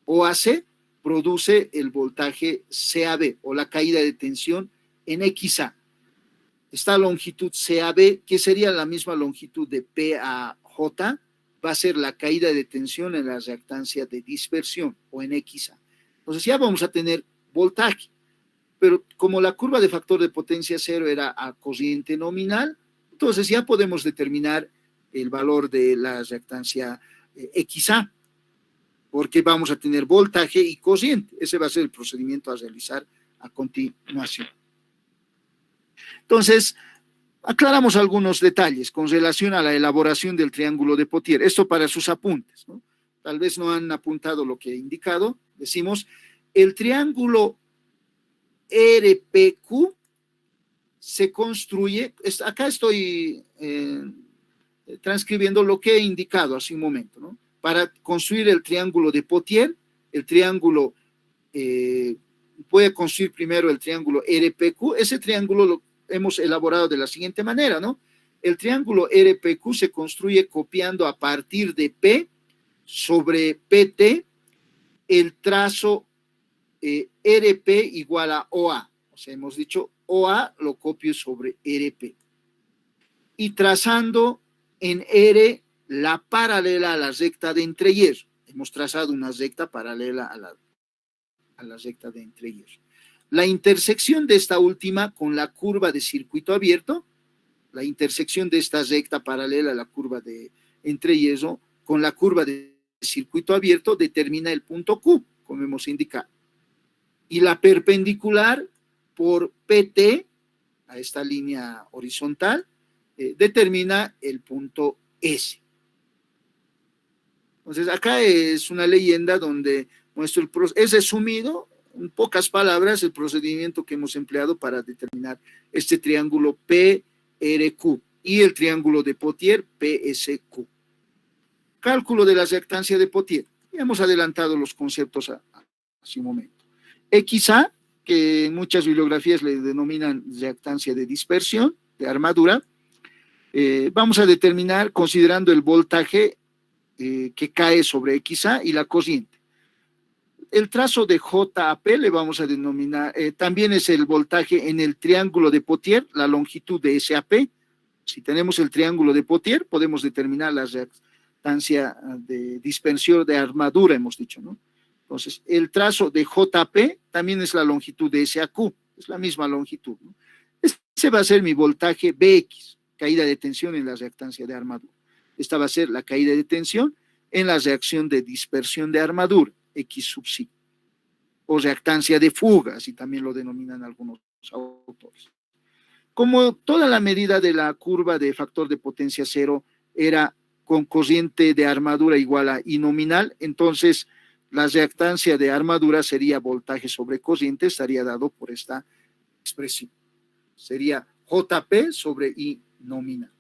[SPEAKER 1] OAC produce el voltaje CAB o la caída de tensión en XA. Esta longitud CAB, que sería la misma longitud de P a J, va a ser la caída de tensión en la reactancia de dispersión o en XA. Entonces ya vamos a tener voltaje, pero como la curva de factor de potencia cero era a corriente nominal, entonces ya podemos determinar el valor de la reactancia XA, porque vamos a tener voltaje y corriente. Ese va a ser el procedimiento a realizar a continuación. Entonces, aclaramos algunos detalles con relación a la elaboración del triángulo de Pottier. Esto para sus apuntes, ¿no? Tal vez no han apuntado lo que he indicado. Decimos, el triángulo RPQ se construye, acá estoy transcribiendo lo que he indicado hace un momento, ¿no? Para construir el triángulo de Pottier, el triángulo, puede construir primero el triángulo RPQ. Ese triángulo lo hemos elaborado de la siguiente manera, ¿no? El triángulo RPQ se construye copiando a partir de P sobre PT el trazo RP igual a OA. O sea, hemos dicho OA lo copio sobre RP. Y trazando en R la paralela a la recta de entrehierro. Hemos trazado una recta paralela a la recta de entrehierro. La intersección de esta última con la curva de circuito abierto, la intersección de esta recta paralela a la curva de entrehierro con la curva de circuito abierto determina el punto Q, como hemos indicado. Y la perpendicular por PT, a esta línea horizontal, determina el punto S. Entonces, acá es una leyenda donde muestro es resumido, en pocas palabras, el procedimiento que hemos empleado para determinar este triángulo PRQ y el triángulo de Potier PSQ. Cálculo de la reactancia de Potier. Ya hemos adelantado los conceptos hace un momento. XA, que en muchas bibliografías le denominan reactancia de dispersión, de armadura, vamos a determinar considerando el voltaje que cae sobre XA y la corriente. El trazo de JAP le vamos a denominar, también es el voltaje en el triángulo de Potier, la longitud de SAP. Si tenemos el triángulo de Potier, podemos determinar la reactancia de dispersión de armadura, hemos dicho, ¿no? Entonces, el trazo de JP también es la longitud de SAQ, es la misma longitud, ¿no? Ese va a ser mi voltaje BX, caída de tensión en la reactancia de armadura. Esta va a ser la caída de tensión en la reacción de dispersión de armadura, X sub psi, o reactancia de fuga, así también lo denominan algunos autores. Como toda la medida de la curva de factor de potencia cero era con corriente de armadura igual a I nominal, entonces la reactancia de armadura sería voltaje sobre corriente, estaría dado por esta expresión. Sería JP sobre I nominal.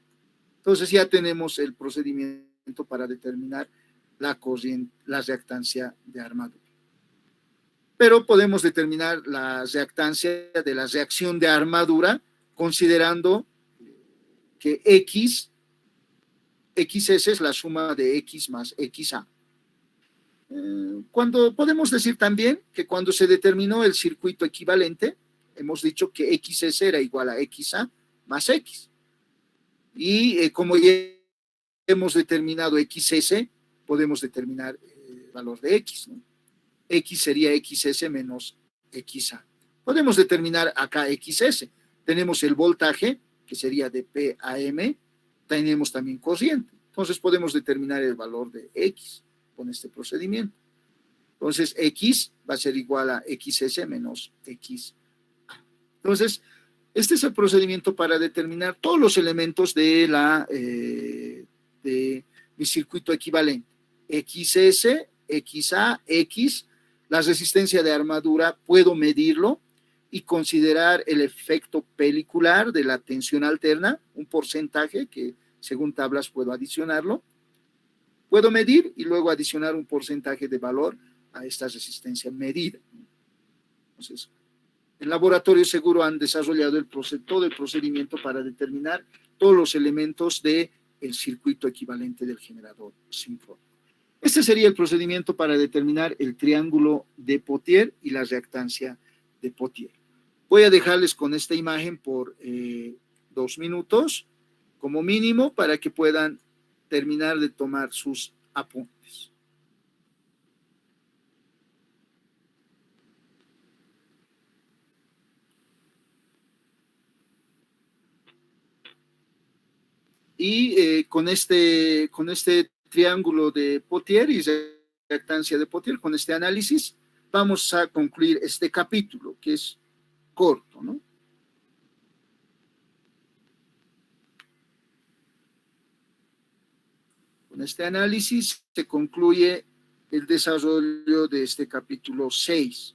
[SPEAKER 1] Entonces ya tenemos el procedimiento para determinar la reactancia de armadura. Pero podemos determinar la reactancia de la reacción de armadura considerando que XS es la suma de X más XA. Cuando podemos decir también que cuando se determinó el circuito equivalente, hemos dicho que XS era igual a XA más X. Y como ya hemos determinado XS, podemos determinar el valor de X, ¿no? X sería XS menos XA. Podemos determinar acá XS. Tenemos el voltaje, que sería de P a M, tenemos también corriente. Entonces podemos determinar el valor de X con este procedimiento. Entonces X va a ser igual a XS menos XA. Entonces, este es el procedimiento para determinar todos los elementos de mi circuito equivalente. XS, XA, X, la resistencia de armadura, puedo medirlo y considerar el efecto pelicular de la tensión alterna, un porcentaje que según tablas puedo adicionarlo. Puedo medir y luego adicionar un porcentaje de valor a esta resistencia medida. Entonces, en laboratorio seguro han desarrollado todo el procedimiento para determinar todos los elementos del circuito equivalente del generador sincrónico. Este sería el procedimiento para determinar el triángulo de Potier y la reactancia de Potier. Voy a dejarles con esta imagen por 2 minutos como mínimo para que puedan terminar de tomar sus apuntes. Y con este triángulo de Potier y reactancia de Potier, con este análisis, vamos a concluir este capítulo, que es corto, ¿no? Con este análisis se concluye el desarrollo de este capítulo 6.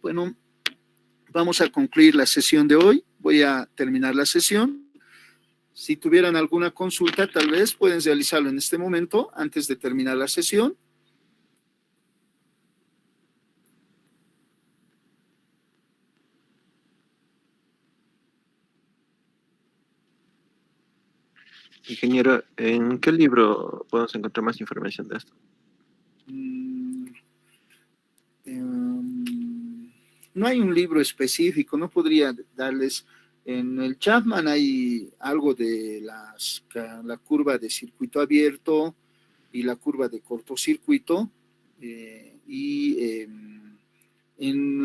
[SPEAKER 1] Bueno, vamos a concluir la sesión de hoy. Voy a terminar la sesión. Si tuvieran alguna consulta, tal vez pueden realizarlo en este momento, antes de terminar la sesión.
[SPEAKER 2] Ingeniero, ¿en qué libro podemos encontrar más información de esto?
[SPEAKER 1] No hay un libro específico, no podría darles. En el Chapman hay algo de la curva de circuito abierto y la curva de cortocircuito, en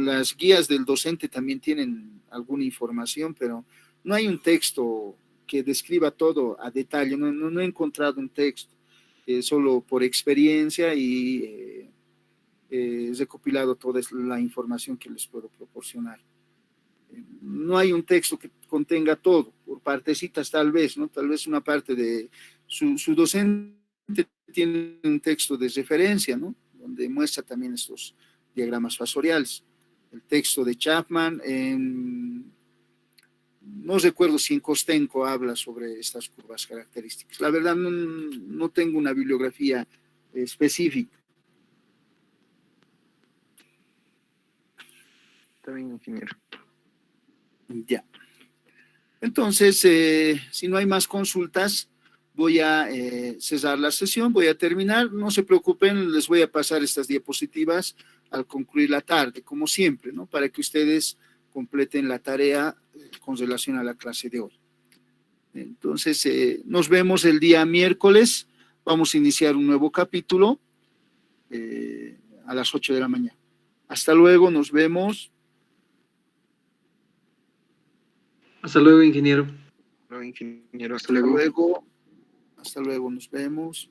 [SPEAKER 1] las guías del docente también tienen alguna información, pero no hay un texto que describa todo a detalle, no he encontrado un texto, solo por experiencia y he recopilado toda la información que les puedo proporcionar. No hay un texto que contenga todo, por partecitas tal vez, ¿no? Tal vez una parte de su docente tiene un texto de referencia, ¿no? Donde muestra también estos diagramas fasoriales. El texto de Chapman, no recuerdo si en Kostenko habla sobre estas curvas características. La verdad no tengo una bibliografía específica.
[SPEAKER 2] Está bien, ingeniero.
[SPEAKER 1] Ya. Entonces, si no hay más consultas, voy a cesar la sesión, voy a terminar. No se preocupen, les voy a pasar estas diapositivas al concluir la tarde, como siempre, ¿no? Para que ustedes completen la tarea con relación a la clase de hoy. Entonces, nos vemos el día miércoles. Vamos a iniciar un nuevo capítulo a las 8 de la mañana. Hasta luego, nos vemos.
[SPEAKER 4] Hasta luego, ingeniero.
[SPEAKER 2] No, ingeniero,
[SPEAKER 1] Hasta luego, nos vemos.